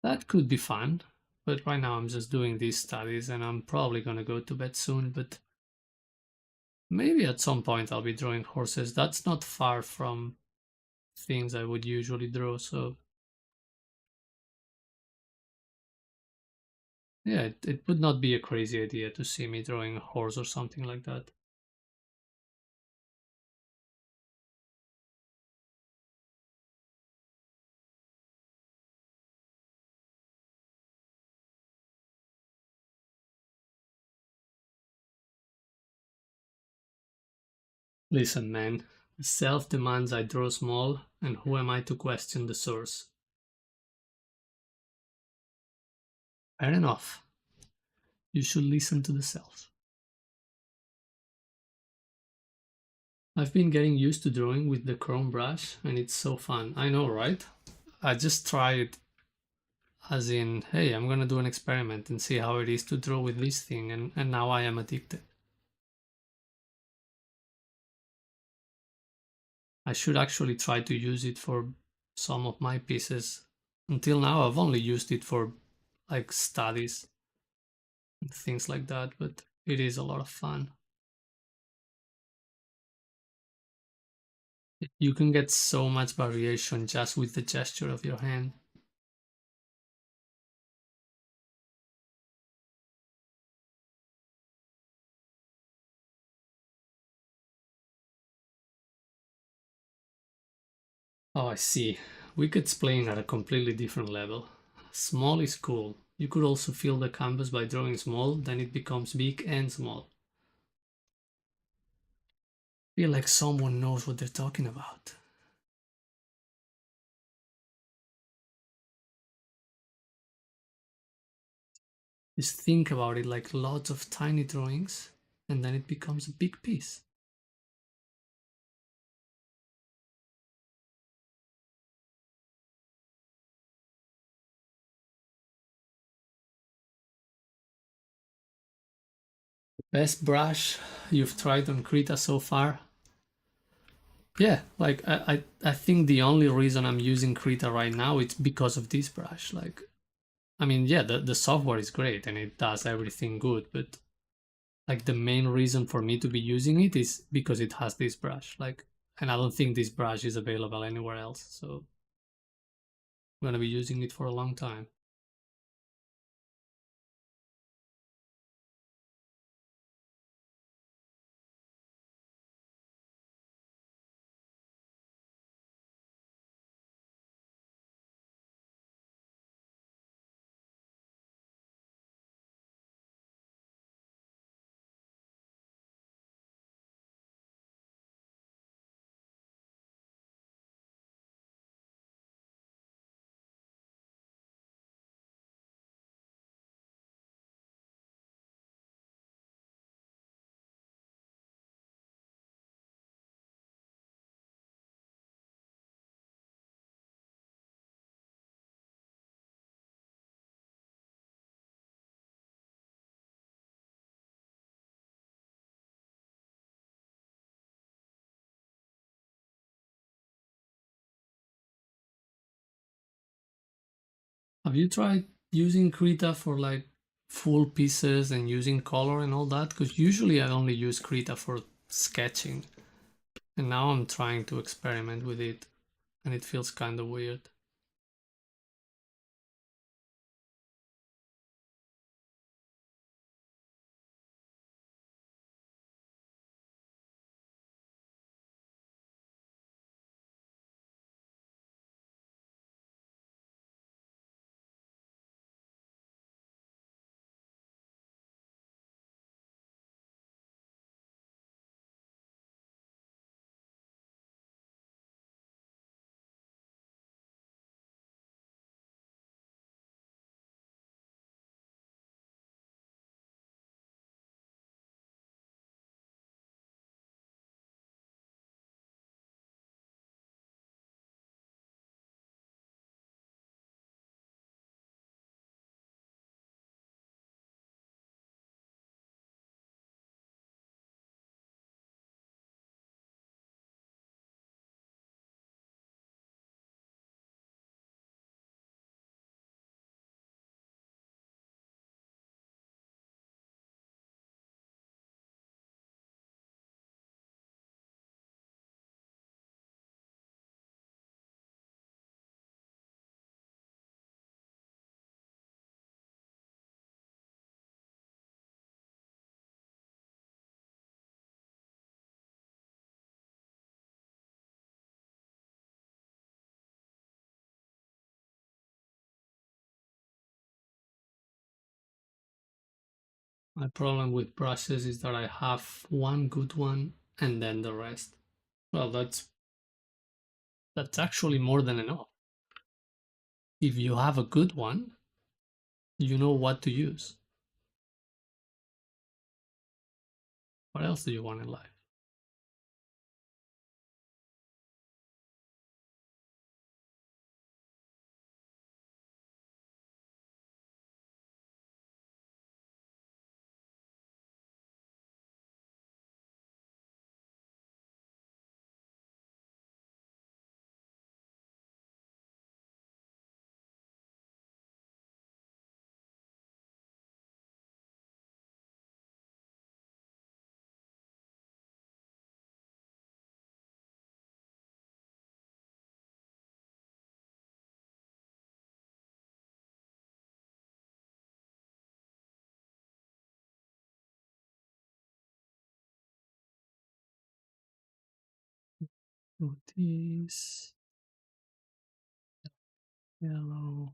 That could be fun, but right now I'm just doing these studies and I'm probably gonna go to bed soon, but maybe at some point I'll be drawing horses. That's not far from things I would usually draw, so yeah, it would not be a crazy idea to see me drawing a horse or something like that. Listen, man, self demands I draw small, and who am I to question the source? Fair enough. You should listen to the self. I've been getting used to drawing with the chrome brush, and it's so fun. I know, right? I just tried as in, hey, I'm gonna do an experiment and see how it is to draw with this thing, and now I am addicted. I should actually try to use it for some of my pieces. Until now, I've only used it for like studies and things like that, but it is a lot of fun. You can get so much variation just with the gesture of your hand. Oh, I see. Wicket's playing at a completely different level. Small is cool. You could also fill the canvas by drawing small, then it becomes big and small. Feel like someone knows what they're talking about. Just think about it like lots of tiny drawings, and then it becomes a big piece. Best brush you've tried on Krita so far? Yeah, like I think the only reason I'm using Krita right now is because of this brush. Like, I mean, yeah, the software is great and it does everything good, but like the main reason for me to be using it is because it has this brush. Like, and I don't think this brush is available anywhere else, so I'm gonna be using it for a long time. Have you tried using Krita for like full pieces and using color and all that? Because usually I only use Krita for sketching, and now I'm trying to experiment with it, and it feels kind of weird. My problem with brushes is that I have one good one and then the rest. Well, that's actually more than enough. If you have a good one, you know what to use. What else do you want in life? This yellow.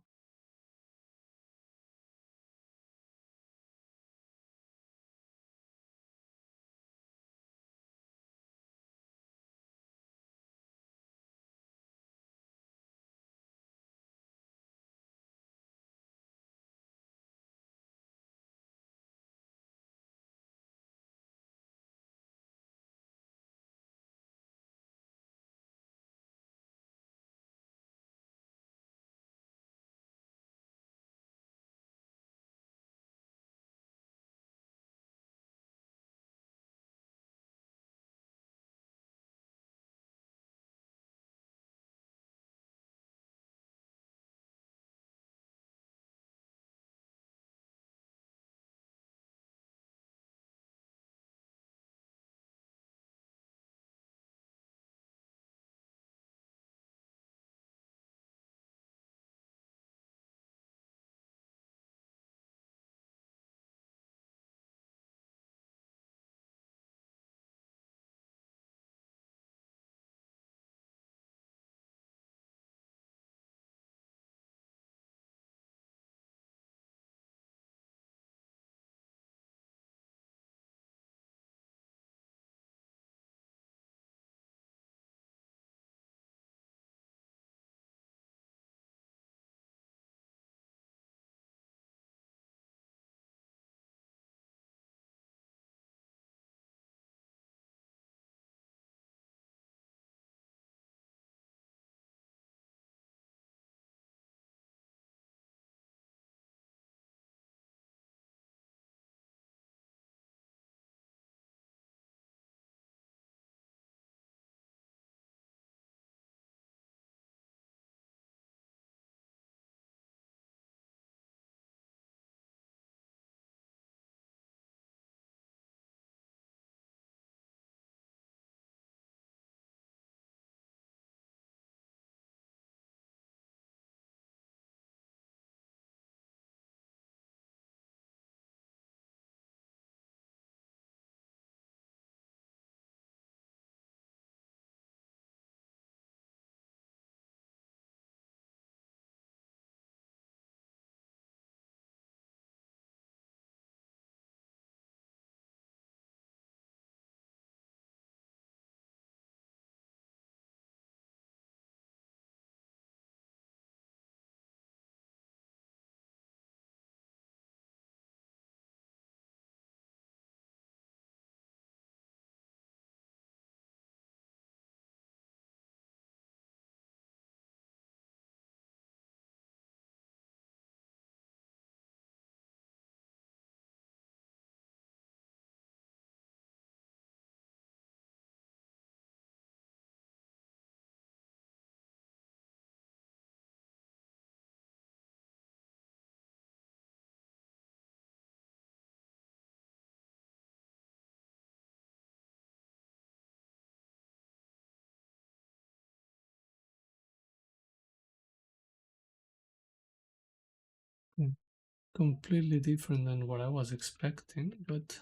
Completely different than what I was expecting, but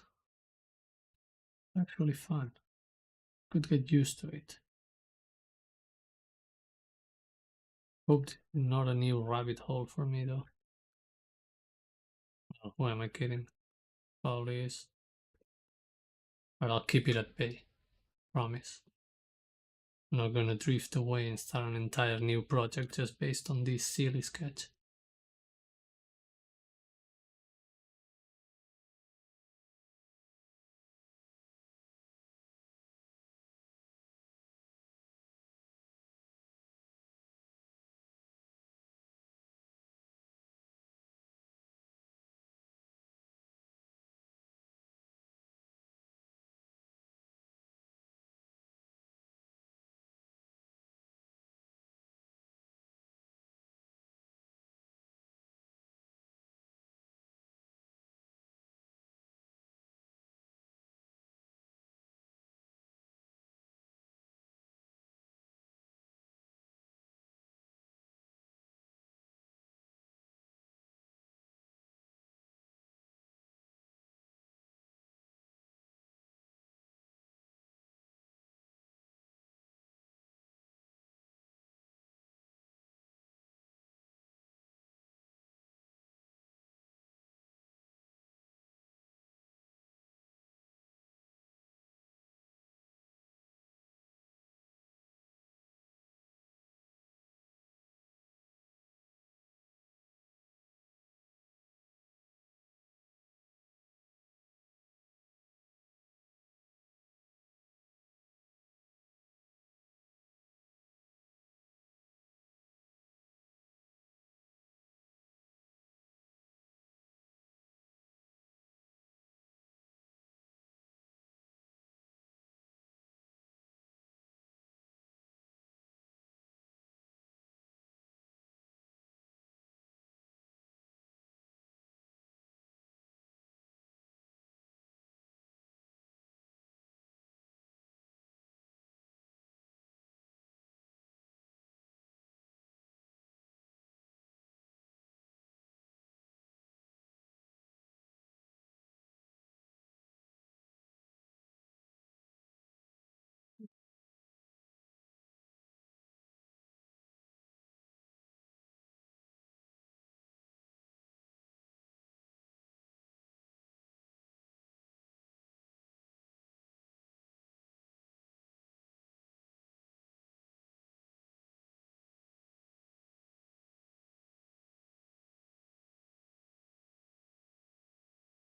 actually fun. Could get used to it. Hope not a new rabbit hole for me though. Oh, who am I kidding? probably is. But I'll keep it at bay. Promise. I'm not gonna drift away and start an entire new project just based on this silly sketch.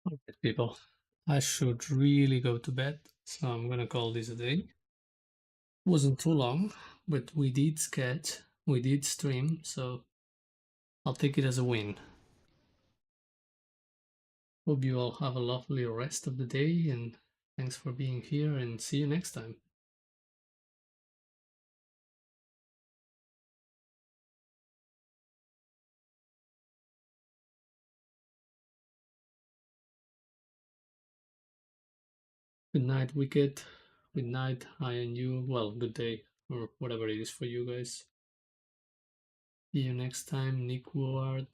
Alright, people. I should really go to bed, so I'm gonna call this a day. Wasn't too long, but we did sketch, we did stream, so I'll take it as a win. Hope you all have a lovely rest of the day, and thanks for being here, and see you next time. Good night, Wicked. Good night, I and you. Well, good day, or whatever it is for you guys. See you next time, Nick Ward,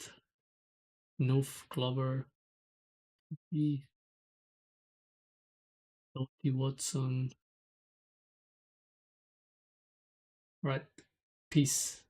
Noof Clover, E. Lottie Watson. Right. Peace.